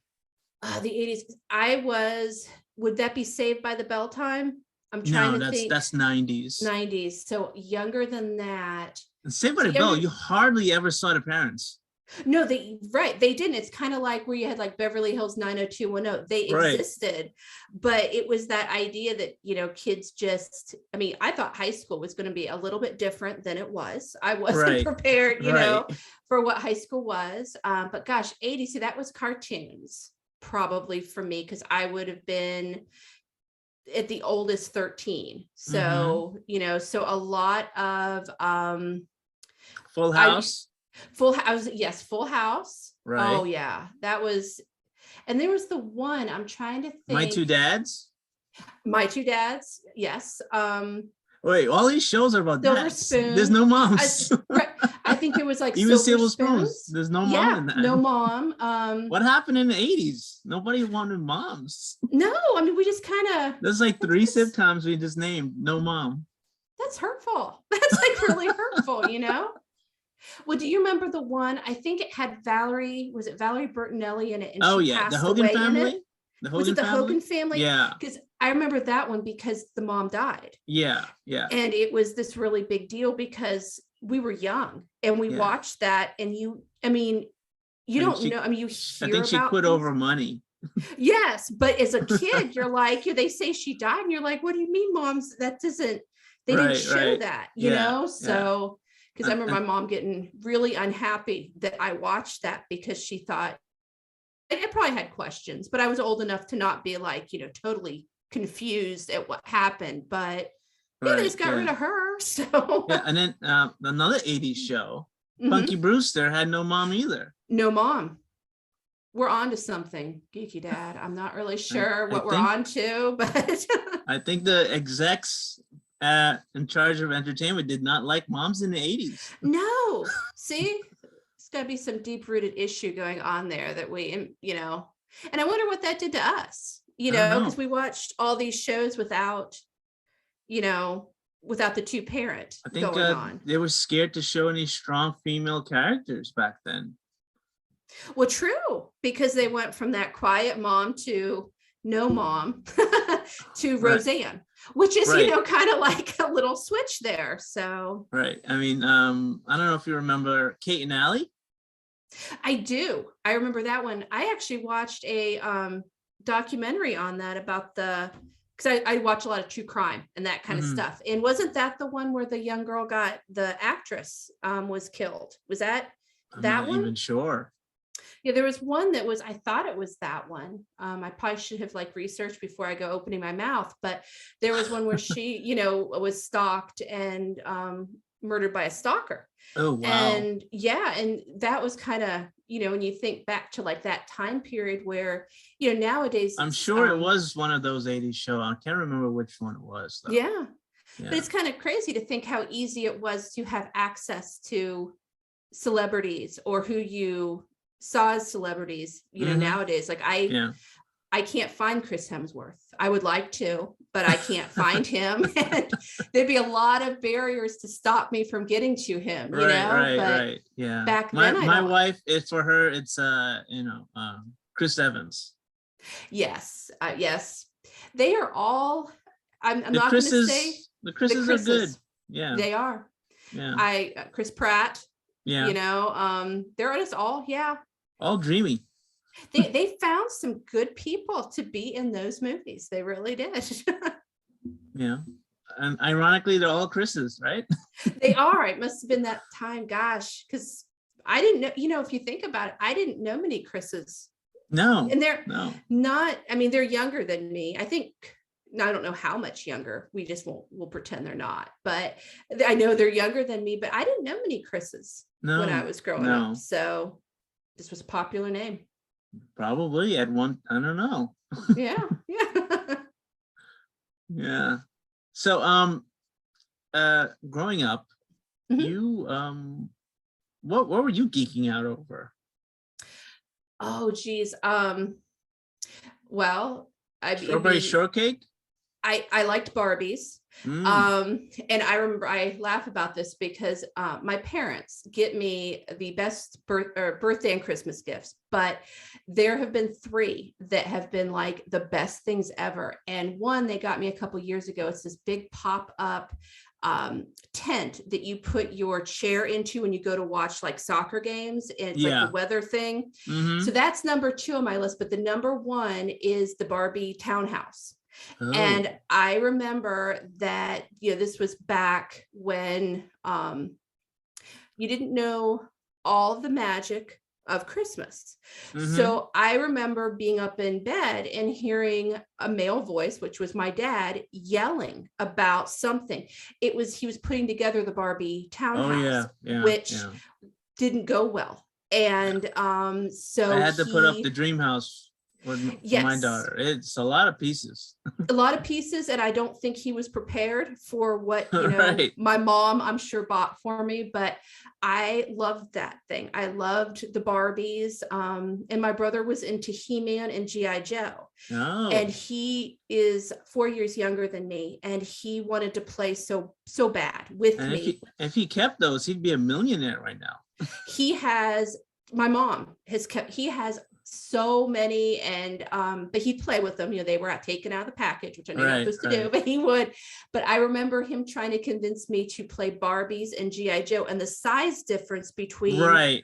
The 80s, would that be Saved by the Bell time? I'm trying to think. That's 90s. 90s, so younger than that. And Saved by the Bell, you hardly ever saw the parents. No, they didn't. It's kind of like where you had like Beverly Hills 90210. They existed, but it was that idea that, you know, kids just, I mean, I thought high school was going to be a little bit different than it was. I wasn't prepared, you know, for what high school was. But gosh, 80s, see, that was cartoons probably for me, because I would have been at the oldest 13. So, you know, so a lot of Full House. Full House, yes, Full House. Right. Oh yeah, that was, and there was the one, I'm trying to think. My Two Dads. My Two Dads, yes. Wait, all these shows are about Silver dads. Spoon. There's no moms. I think there was like even Silver Spoons. There's no mom in that. No mom. What happened in the 80s? Nobody wanted moms. No, I mean, we just kind of. There's like 3 sitcoms we just named, no mom. That's hurtful. That's like really hurtful, you know? Well, do you remember the one? I think it had Valerie. Was it Valerie Bertinelli in it? And she passed the Hogan away family. In it? Was it the Hogan family? Yeah. Because I remember that one because the mom died. Yeah. And it was this really big deal because we were young and we watched that. And you don't know. I mean, you hear. I think she quit over money. Yes, but as a kid, you're like, they say she died, and you're like, what do you mean, moms? That doesn't. They didn't show that, you know. So. Because I remember my mom getting really unhappy that I watched that because she thought, I probably had questions, but I was old enough to not be like, you know, totally confused at what happened. But they just got rid of her. So and then another 80s show, Punky Brewster, had no mom either. No mom. We're on to something, Geeky Dad. I'm not really sure what we're on to, but I think the execs in charge of entertainment did not like moms in the 80s. No, see, it's got to be some deep-rooted issue going on there that we, you know, and I wonder what that did to us, you know, because we watched all these shows without, you know, without the two parent going on. They were scared to show any strong female characters back then. Well, true, because they went from that quiet mom to no mom to Roseanne, which is, you know, kind of like a little switch there. So, I mean, I don't know if you remember Kate and Allie. I do. I remember that one. I actually watched a documentary on that about because I watch a lot of true crime and that kind of stuff. And wasn't that the one where the young girl the actress was killed? Was that I'm that not one? Even sure. Yeah, there was one that was, I thought it was that one. I probably should have like researched before I go opening my mouth, but there was one where she, you know, was stalked and murdered by a stalker. Oh, wow. And and that was kind of, you know, when you think back to like that time period where, you know, nowadays. I'm sure it was one of those 80s shows. I can't remember which one it was, though. Yeah. But it's kind of crazy to think how easy it was to have access to celebrities or who you saw as celebrities, you know, nowadays. Like I can't find Chris Hemsworth. I would like to, but I can't find him. And there'd be a lot of barriers to stop me from getting to him, you know? Right. Yeah. Back then, my wife, it's for her, it's, you know, Chris Evans. Yes. Yes. They are all, I'm not going to say. The Chris's are good. Yeah. They are. Yeah. Chris Pratt. Yeah. You know, they're just all, all dreamy. They found some good people to be in those movies. They really did. Yeah. And ironically, they're all Chris's, right? They are. It must have been that time, gosh, because I didn't know, you know, if you think about it, I didn't know many Chris's. No. And they're not, I mean, they're younger than me. I think, I don't know how much younger. We just we'll pretend they're not. But I know they're younger than me, but I didn't know many Chris's when I was growing up. So this was a popular name. Probably at one, I don't know. Yeah. Yeah. So growing up, Mhm. you what were you geeking out over? Oh, geez. Well, Strawberry shortcake? I liked Barbies. And I remember I laugh about this because my parents get me the best birthday and Christmas gifts, but there have been 3 that have been like the best things ever. And one they got me a couple years ago. It's this big pop-up tent that you put your chair into when you go to watch like soccer games. And it's like the weather thing. So that's number 2 on my list. But the number 1 is the Barbie townhouse. Oh. And I remember that, this was back when you didn't know all of the magic of Christmas. So I remember being up in bed and hearing a male voice, which was my dad, yelling about something. He was putting together the Barbie townhouse, which didn't go well. And so I had to put up the dream house for my daughter. It's a lot of pieces. And I don't think he was prepared for what my mom, I'm sure, bought for me. But I loved that thing. I loved the Barbies. And my brother was into He-Man and G.I. Joe. Oh. And he is 4 years younger than me, and he wanted to play so bad with me. If he kept those, he'd be a millionaire right now. My mom he has so many, and but he'd play with them. They were taken out of the package, which I know you're not supposed to do, but he would. But I remember him trying to convince me to play Barbies and G.I. Joe, and the size difference between how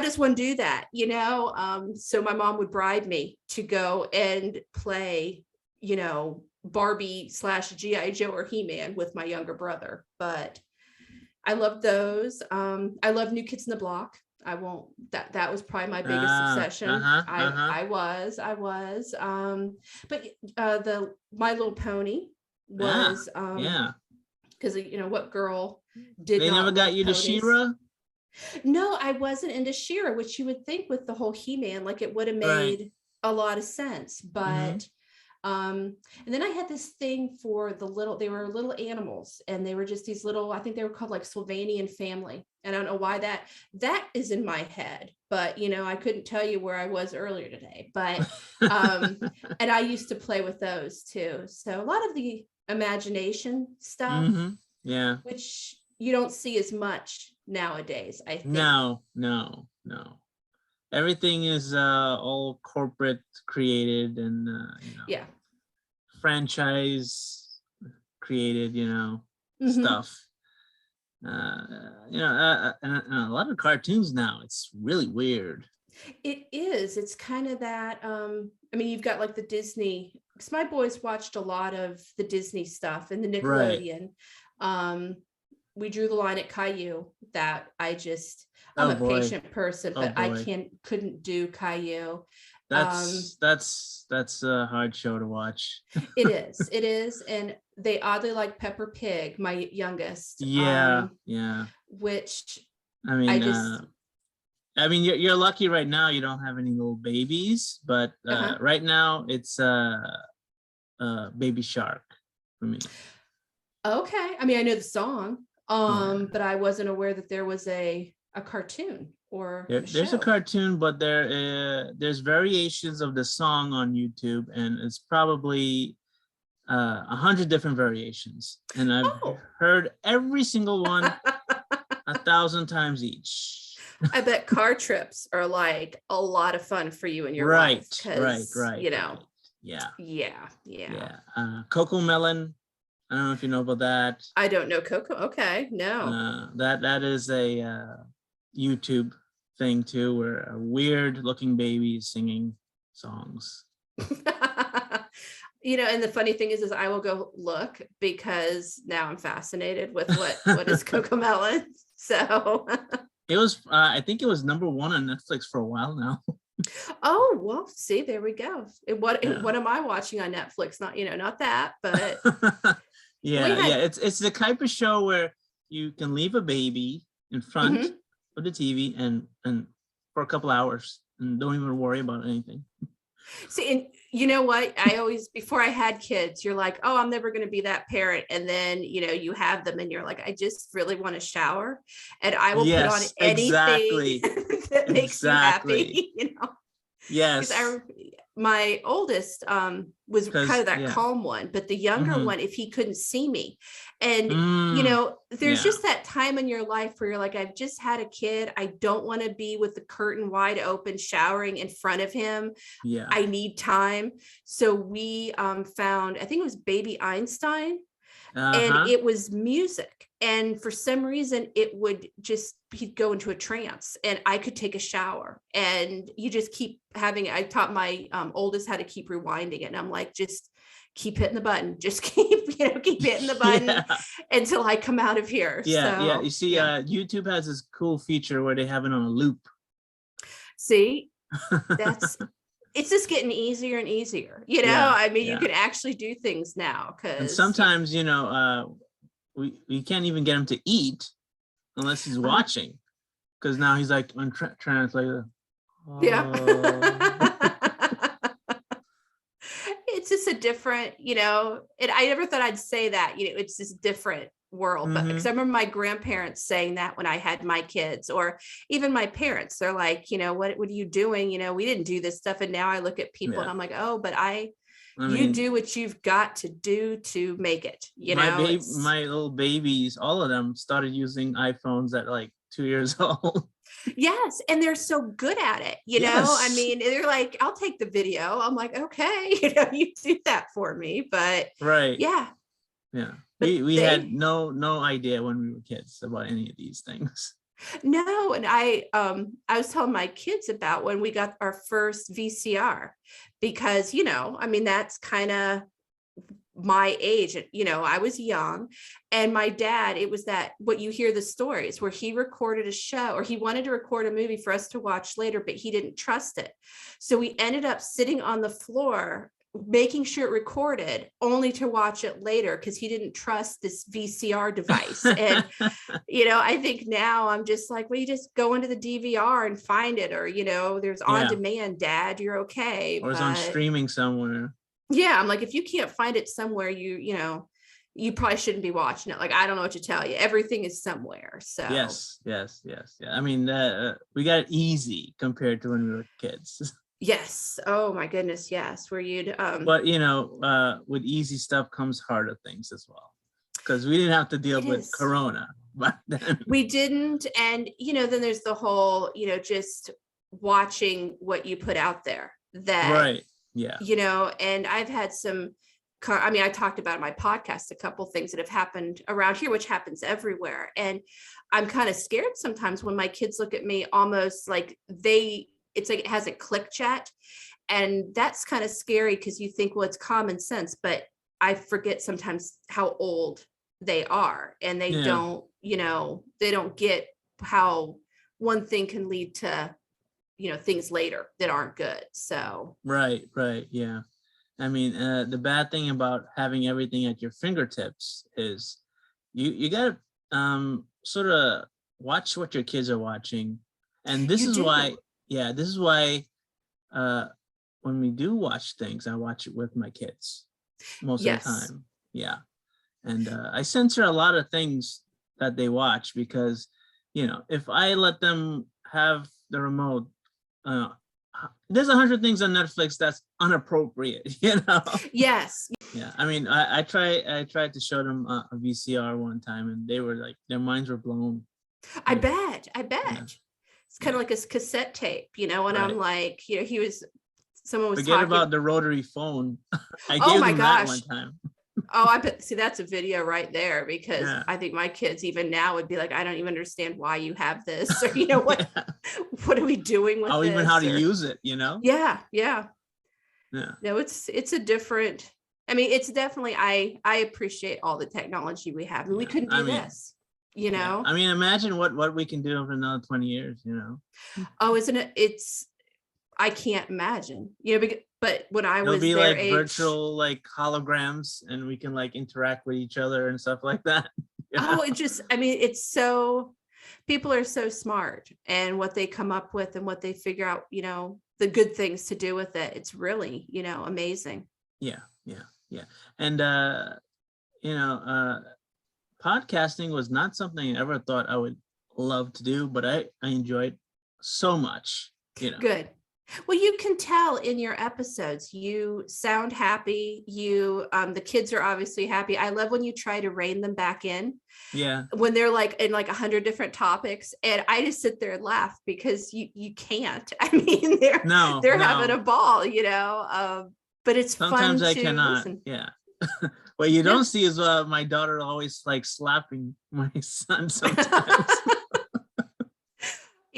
does one do that? So my mom would bribe me to go and play Barbie / G.I. Joe or He-Man with my younger brother. But I love those. I love New Kids in the Block. That was probably my biggest obsession. I was. But the My Little Pony was because what girl did they not never got you ponies? To She-Ra? No, I wasn't into She-Ra, which you would think with the whole He-Man, like it would have made a lot of sense. But and then I had this thing for they were little animals, and they were just these little, I think they were called like Sylvanian Family. And I don't know why that is in my head, but I couldn't tell you where I was earlier today, but and I used to play with those too. So a lot of the imagination stuff, which you don't see as much nowadays, I think. No. Everything is all corporate created and franchise created, stuff. And a lot of cartoons now, it's really weird. It is. It's kind of that. You've got like the Disney, because my boys watched a lot of the Disney stuff and the Nickelodeon. We drew the line at Caillou. That I'm a patient person, but I couldn't do Caillou. That's a hard show to watch. It is. And they oddly like Peppa Pig, my youngest. Which you're lucky right now you don't have any little babies, but right now it's Baby Shark for me. Okay. I know the song, but I wasn't aware that there was a cartoon or there's a cartoon, but there's variations of the song on YouTube, and it's probably 100 different variations, and I've heard every single one 1,000 times each. I bet car trips are like a lot of fun for you and your wife. Right. Coco Melon. I don't know if you know about that. I don't know Coco. Okay, no. That is a YouTube thing too, where a weird looking baby is singing songs. And the funny thing is I will go look, because now I'm fascinated with what is Coco Melon. So it was I think it was number 1 on Netflix for a while now. Oh, well, see, there we go. What am I watching on Netflix? Not that, but it's the type of show where you can leave a baby in front of the TV and for a couple hours and don't even worry about anything. See, and you know what? I always, before I had kids, you're like, oh, I'm never going to be that parent. And then, you have them and you're like, I just really want to shower. And I will put on anything that makes you happy, Yes. Because my oldest was kind of that calm one, but the younger one, if he couldn't see me, and there's just that time in your life where you're like, I've just had a kid. I don't want to be with the curtain wide open, showering in front of him. Yeah, I need time. So we found, I think it was Baby Einstein. And it was music. And for some reason, it would just, he'd go into a trance and I could take a shower. And you just keep having, I taught my oldest how to keep rewinding it. And I'm like, just keep hitting the button. Just keep hitting the button until I come out of here. Yeah. You see, YouTube has this cool feature where they have it on a loop. See, it's just getting easier and easier, you can actually do things now, because sometimes we can't even get him to eat unless he's watching, because now he's like on translator. It's just a different, and I never thought I'd say that, it's this different world, but because I remember my grandparents saying that when I had my kids, or even my parents, they're like, what are you doing? We didn't do this stuff. And now I look at people and I'm like, oh, but you do what you've got to do to make it, my little babies, all of them started using iPhones at like 2 years old. Yes. And they're so good at it, I mean, they're like, I'll take the video. I'm like, okay, you do that for me, but yeah. We had no idea when we were kids about any of these things. No, and I was telling my kids about when we got our first VCR, because I mean, that's kind of my age. I was young, and my dad, it was that what you hear the stories where he recorded a show, or he wanted to record a movie for us to watch later, but he didn't trust it. So we ended up sitting on the floor making sure it recorded, only to watch it later because he didn't trust this VCR device. And I think now I'm just like, well, you just go into the DVR and find it, or there's on demand, Dad, you're okay. Or it's on streaming somewhere. Yeah, I'm like, if you can't find it somewhere, you probably shouldn't be watching it. Like, I don't know what to tell you. Everything is somewhere. So yes. Yeah. I mean, we got it easy compared to when we were kids. Yes. Oh my goodness. Yes. Where you'd but with easy stuff comes harder things as well, because we didn't have to deal with Corona back then. We didn't. And then there's the whole just watching what you put out there, that and I've had some, I talked about in my podcast a couple things that have happened around here, which happens everywhere, and I'm kind of scared sometimes when my kids look at me almost like it's like it hasn't clicked yet. And that's kind of scary, because you think, well, it's common sense, but I forget sometimes how old they are, and they don't, they don't get how one thing can lead to, things later that aren't good. So. Right. Yeah. I mean, the bad thing about having everything at your fingertips is you got to sort of watch what your kids are watching. And this is why when we do watch things, I watch it with my kids most of the time. Yeah. And I censor a lot of things that they watch, because, if I let them have the remote, there's 100 things on Netflix that's inappropriate, Yes. Yeah. I mean, I tried to show them a VCR one time, and they were like, their minds were blown. I bet. Yeah. It's kind of like a cassette tape, and I'm like, someone was Forget about the rotary phone. I gave them that one time. Oh, I bet. See, that's a video right there, because I think my kids even now would be like, I don't even understand why you have this, or what what are we doing with this? Even how to use it, Yeah. No, it's a different. I mean, it's definitely. I appreciate all the technology we have. I mean, we couldn't do this. I mean, imagine what we can do over another 20 years. Oh, isn't it? I can't imagine. But when I was their like age, virtual like holograms, and we can like interact with each other and stuff like that. Oh, it's so. People are so smart, and what they come up with and what they figure out, the good things to do with it. It's really, amazing. Yeah. And podcasting was not something I ever thought I would love to do, but I enjoyed so much. Good. Well, you can tell in your episodes, you sound happy. The kids are obviously happy. I love when you try to rein them back in. Yeah. When they're like in like 100 different topics, and I just sit there and laugh because you can't. I mean, they're having a ball, but it's sometimes fun I to cannot. Listen. Yeah. What you don't see is my daughter always like slapping my son sometimes.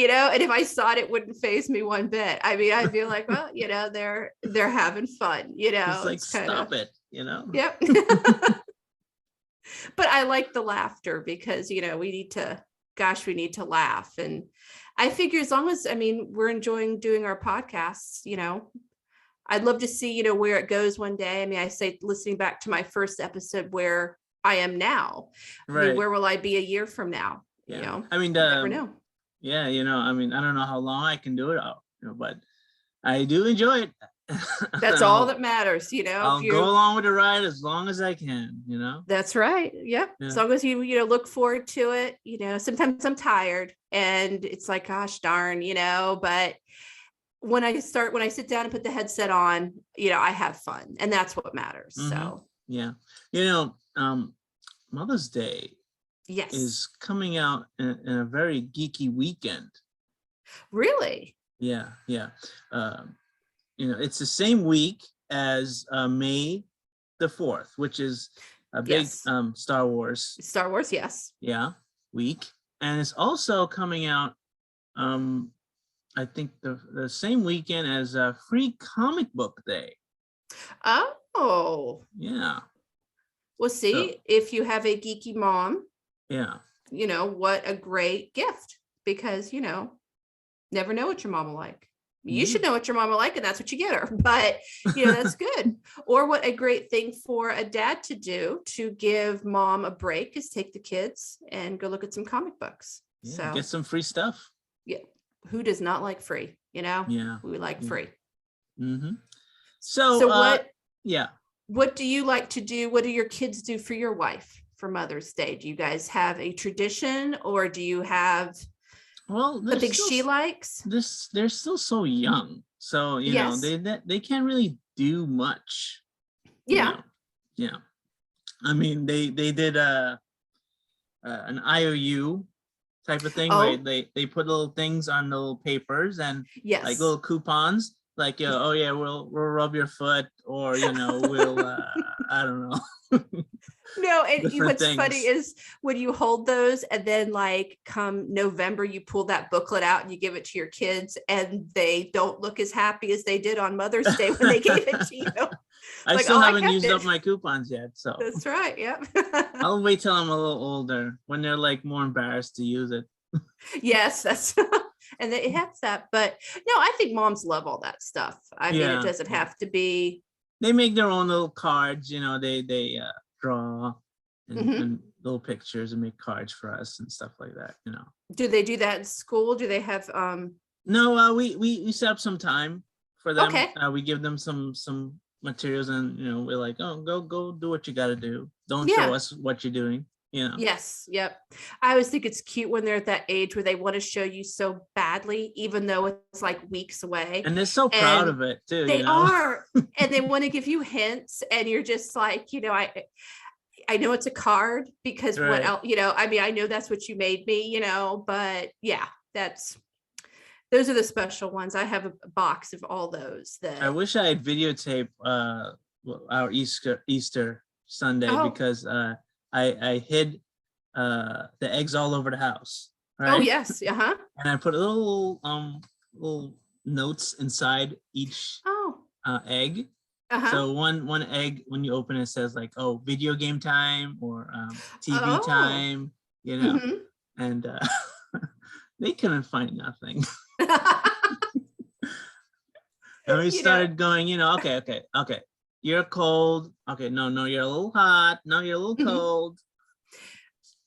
And if I saw it, it wouldn't faze me one bit. I mean, I'd be like, well, they're having fun, It's like, stop it, Yep. But I like the laughter because, we need to laugh. And I figure as long as, we're enjoying doing our podcasts, I'd love to see, where it goes one day. I mean, I say listening back to my first episode where I am now, right. Where will I be a year from now? Yeah. You never know. Yeah, I don't know how long I can do it, but I do enjoy it. That's all that matters, I'll go along with the ride as long as I can, That's right. Yep. Yeah. As long as you look forward to it, sometimes I'm tired and it's like, gosh darn, but when I sit down and put the headset on, I have fun, and that's what matters. Mm-hmm. So yeah. Mother's Day is coming out in a very geeky weekend. Really? Yeah. It's the same week as May the 4th, which is a big Star Wars. Star Wars, yes. Yeah, week. And it's also coming out, I think the same weekend as Free Comic Book Day. Oh. Yeah. Well, see, if you have a geeky mom, what a great gift, because, never know what your mom will like. You should know what your mom will like, and that's what you get her. But, that's good. Or what a great thing for a dad to do to give mom a break is take the kids and go look at some comic books. Yeah, so get some free stuff. Yeah. Who does not like free? Yeah. We like free. Mm-hmm. So what? Yeah. What do you like to do? What do your kids do for your wife for Mother's Day? Do you guys have a tradition, or do you have something she likes? They're still so young, so they can't really do much. Yeah. Yeah. I mean, they did an IOU type of thing where they put little things on little papers and like little coupons, like we'll rub your foot, or we'll I don't know. No, and what's things. Funny is when you hold those and then like come November, you pull that booklet out and you give it to your kids, and they don't look as happy as they did on Mother's Day when they gave it to you. I still haven't used up my coupons yet, so that's right. Yep. I'll wait till I'm a little older when they're like more embarrassed to use it. Yes, that's and it has that. But no, I think moms love all that stuff. I mean, it doesn't have to be. They make their own little cards, they draw and little pictures and make cards for us and stuff like that, Do they do that in school? Do they have No, we set up some time for them. Okay. We give them some materials, and we're like, oh, go do what you got to do. Don't show us what you're doing. Yes. Yep. I always think it's cute when they're at that age where they want to show you so badly, even though it's like weeks away. And they're so proud of it too. They are. And they want to give you hints, and you're just like, I know it's a card because what else, I know that's what you made me, but yeah, those are the special ones. I have a box of all those. I wish I had videotaped our Easter Sunday because I hid the eggs all over the house. Right? Oh yes, and I put little notes inside each egg. So one egg, when you open it, says like, oh, video game time, or TV time, and they couldn't find nothing. And we started going, okay. You're cold. Okay, no, you're a little hot. No, you're a little cold.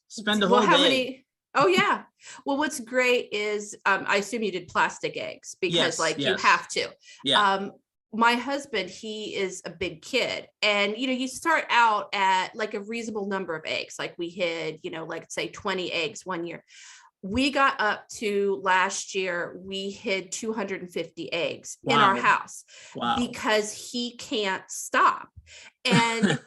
Spend the whole day. Oh yeah. Well, what's great is I assume you did plastic eggs because you have to. Yeah. My husband, he is a big kid, and you start out at like a reasonable number of eggs. Like we hid, like say 20 eggs one year. We got up to last year, we hid 250 eggs in our house because he can't stop. And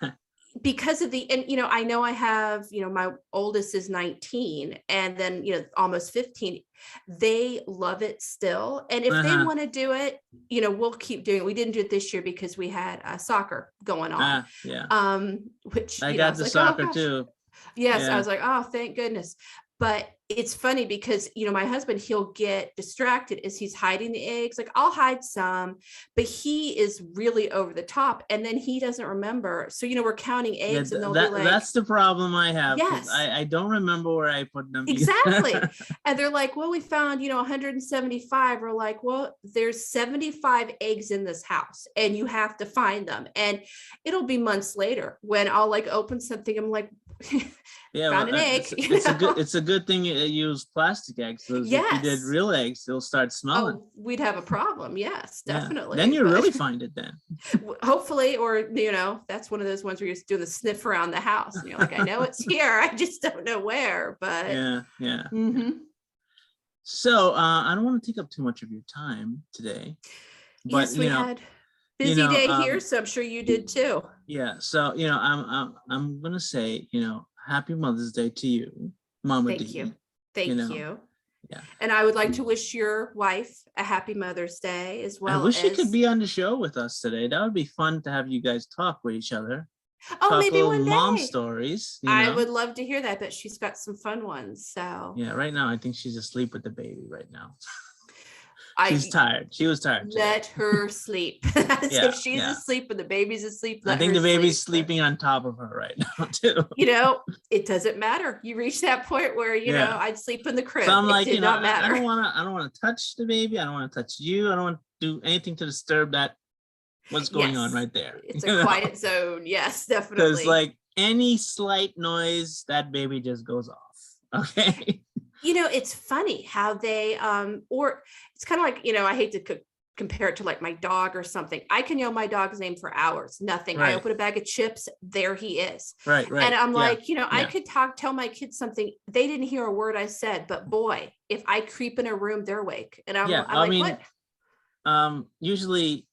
because of I know I have, my oldest is 19 and then, almost 15. They love it still. And if they want to do it, we'll keep doing it. We didn't do it this year because we had soccer going on. Which I got the soccer too. Yes. I was like, oh, thank goodness. But it's funny because, my husband, he'll get distracted as he's hiding the eggs. Like I'll hide some, but he is really over the top. And then he doesn't remember. So, we're counting eggs and they'll be like, that's the problem I have. Yes. I don't remember where I put them. Exactly. And they're like, well, we found, 175. We're like, well, there's 75 eggs in this house and you have to find them. And it'll be months later when I'll like open something. I'm like, found an egg. It's a good thing you use plastic eggs. So yes. If you did real eggs, they'll start smelling. Oh, we'd have a problem. Yes, definitely. Then you really find it then. Hopefully, or that's one of those ones where you're doing the sniff around the house. And you're like, I know it's here. I just don't know where. But yeah. Mm-hmm. So I don't want to take up too much of your time today. But yes, we had busy day here, so I'm sure you did too. Yeah. So I'm gonna say Happy Mother's Day to you, Mama D. Thank you. Thank you. Yeah. And I would like to wish your wife a happy Mother's Day as well. I wish she could be on the show with us today. That would be fun to have you guys talk with each other. Oh, maybe one day. Mom stories. I would love to hear that, but she's got some fun ones. So yeah, right now I think she's asleep with the baby right now. She's tired. She was tired today. Let her sleep. If she's asleep and the baby's asleep, I think the baby's sleeping on top of her right now too. It doesn't matter. You reach that point where I'd sleep in the crib. So I'm like, not matter. I don't want to touch the baby. I don't want to touch you. I don't want to do anything to disturb that. What's going on right there? It's a quiet zone. Yes, definitely. Because like any slight noise, that baby just goes off. Okay. It's funny how they, or it's kind of like, I hate to compare it to like my dog or something. I can yell my dog's name for hours, nothing. Right. I open a bag of chips, there he is. Right. And I'm like, I could tell my kids something. They didn't hear a word I said, but boy, if I creep in a room, they're awake. And I'm like, what? Usually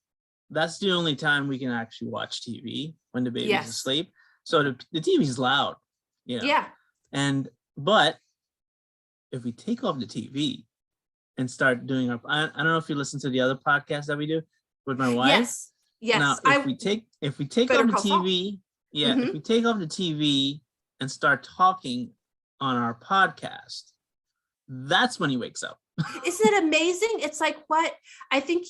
that's the only time we can actually watch TV when the baby's asleep. So the TV's loud. Yeah. But if we take off the TV and start doing I don't know if you listen to the other podcast that we do with my wife. Yes. Now, if we take off the TV, if we take off the TV and start talking on our podcast, that's when he wakes up. Isn't it amazing? It's like what I think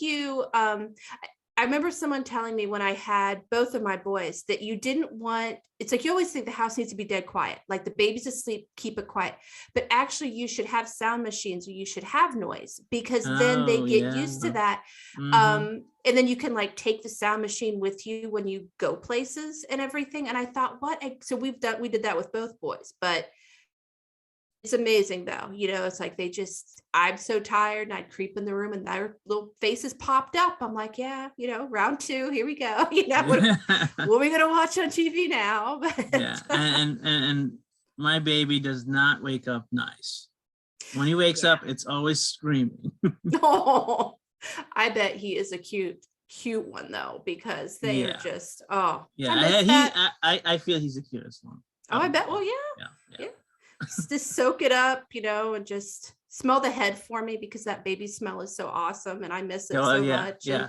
I remember someone telling me when I had both of my boys that you didn't want, it's like you always think the house needs to be dead quiet, like the baby's asleep, keep it quiet. But actually you should have sound machines or you should have noise because then they get used to that. Mm-hmm. And then you can like take the sound machine with you when you go places and everything. And I thought, so we did that with both boys, but it's amazing though. It's like I'm so tired and I'd creep in the room and their little faces popped up. I'm like, round two, here we go. What are we going to watch on TV now? Yeah. And my baby does not wake up nice. When he wakes up, it's always screaming. Oh, I bet he is a cute one though, because they are just, I feel he's the cutest one. Oh, I bet. Well, yeah. Just soak it up, and just smell the head for me because that baby smell is so awesome and I miss it so much. Yeah.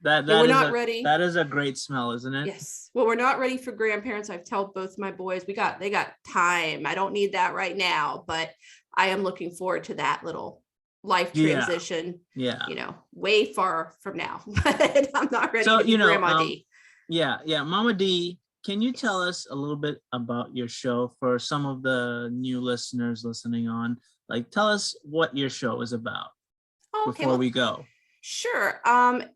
We're not ready. That is a great smell, isn't it? Yes. Well, we're not ready for grandparents. I've told both my boys they got time. I don't need that right now, but I am looking forward to that little life transition. Yeah. Way far from now. But I'm not ready to be Grandma D. Yeah. Mama D, can you tell us a little bit about your show for some of the new listeners listening on? Like, tell us what your show is about before we go. Sure.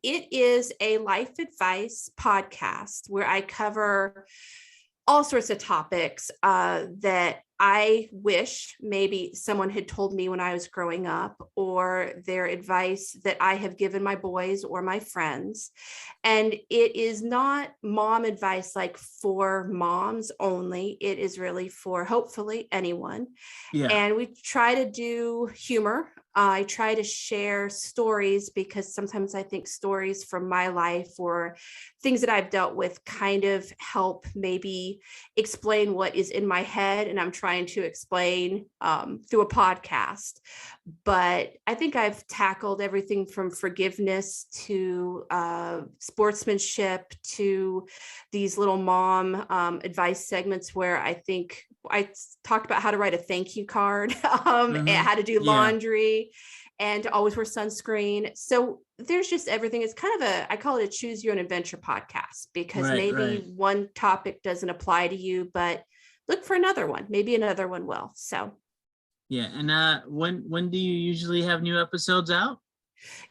It is a life advice podcast where I cover all sorts of topics that I wish maybe someone had told me when I was growing up, or their advice that I have given my boys or my friends. And it is not mom advice like for moms only. It is really for hopefully anyone. Yeah. And we try to do humor. I try to share stories because sometimes I think stories from my life or things that I've dealt with kind of help maybe explain what is in my head and I'm trying to explain through a podcast. But I think I've tackled everything from forgiveness to sportsmanship to these little mom advice segments where I think I talked about how to write a thank you card, and how to do laundry and to always wear sunscreen. So there's just everything. It's kind of I call it a choose your own adventure podcast because maybe one topic doesn't apply to you, but look for another one. Maybe another one will. So. Yeah. And when do you usually have new episodes out?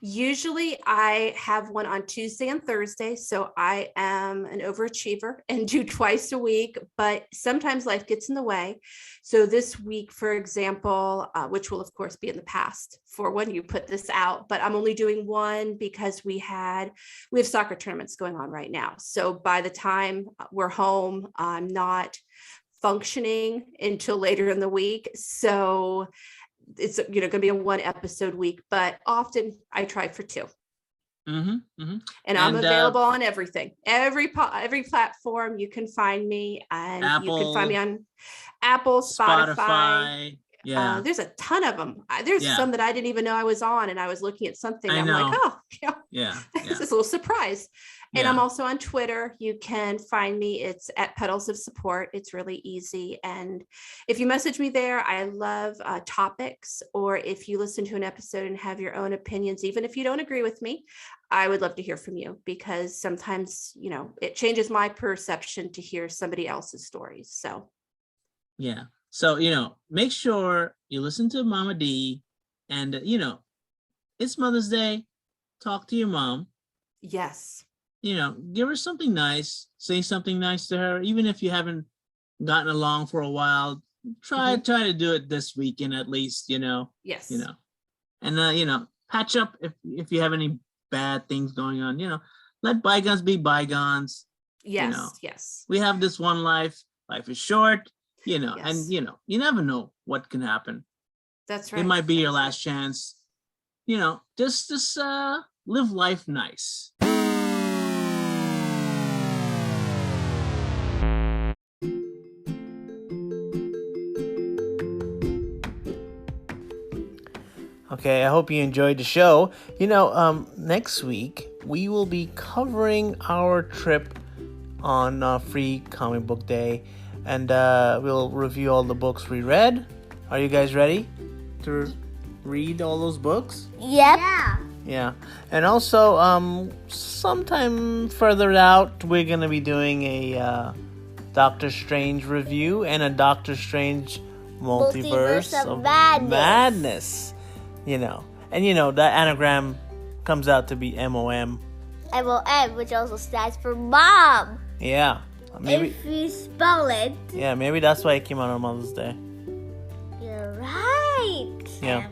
Usually I have one on Tuesday and Thursday. So I am an overachiever and do twice a week, but sometimes life gets in the way. So this week, for example, which will of course be in the past for when you put this out, but I'm only doing one because we have soccer tournaments going on right now. So by the time we're home, I'm not functioning until later in the week. So it's going to be a 1 episode week, but often I try for 2. And I'm available on everything, every platform you can find me, and Apple, you can find me on Apple, Spotify. Yeah, there's a ton of them. There's some that I didn't even know I was on, and I was looking at something. I'm like, oh, this is a little surprise. And I'm also on Twitter. You can find me. It's at Petals of Support. It's really easy. And if you message me there, I love topics. Or if you listen to an episode and have your own opinions, even if you don't agree with me, I would love to hear from you because sometimes, it changes my perception to hear somebody else's stories. So, yeah. So, make sure you listen to Mama D and, it's Mother's Day. Talk to your mom. Yes. Give her something nice, say something nice to her, even if you haven't gotten along for a while, try to do it this weekend at least, yes, and, patch up if you have any bad things going on, let bygones be bygones. Yes. Yes. We have this one life is short, and, you never know what can happen. That's right. It might be your last chance, just live life nice. Okay, I hope you enjoyed the show. Next week, we will be covering our trip on Free Comic Book Day. And we'll review all the books we read. Are you guys ready to read all those books? Yep. Yeah. And also, sometime further out, we're going to be doing a Doctor Strange review and a Doctor Strange Multiverse of Madness. And the anagram comes out to be MOM. MOM, which also stands for mom. Yeah. Maybe if you spell it. Yeah, maybe that's why it came out on Mother's Day. You're right. Yeah.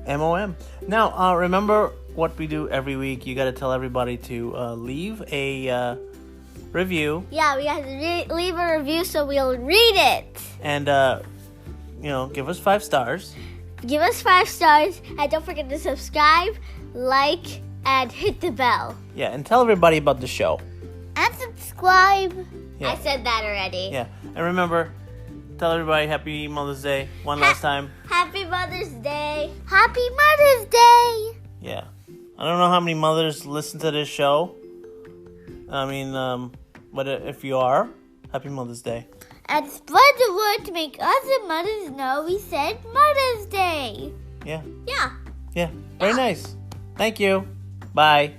MOM. Now, remember what we do every week. You got to tell everybody to leave a review. Yeah, we have to leave a review so we'll read it. And, give us 5 stars. Give us 5 stars, and don't forget to subscribe, like, and hit the bell. Yeah, and tell everybody about the show. And subscribe. Yeah. I said that already. Yeah, and remember, tell everybody Happy Mother's Day one last time. Happy Mother's Day. Happy Mother's Day. Yeah. I don't know how many mothers listen to this show. I mean, but if you are, Happy Mother's Day. And spread the word to make other mothers know we said Mother's Day. Yeah. Yeah. Yeah. Very nice. Thank you. Bye.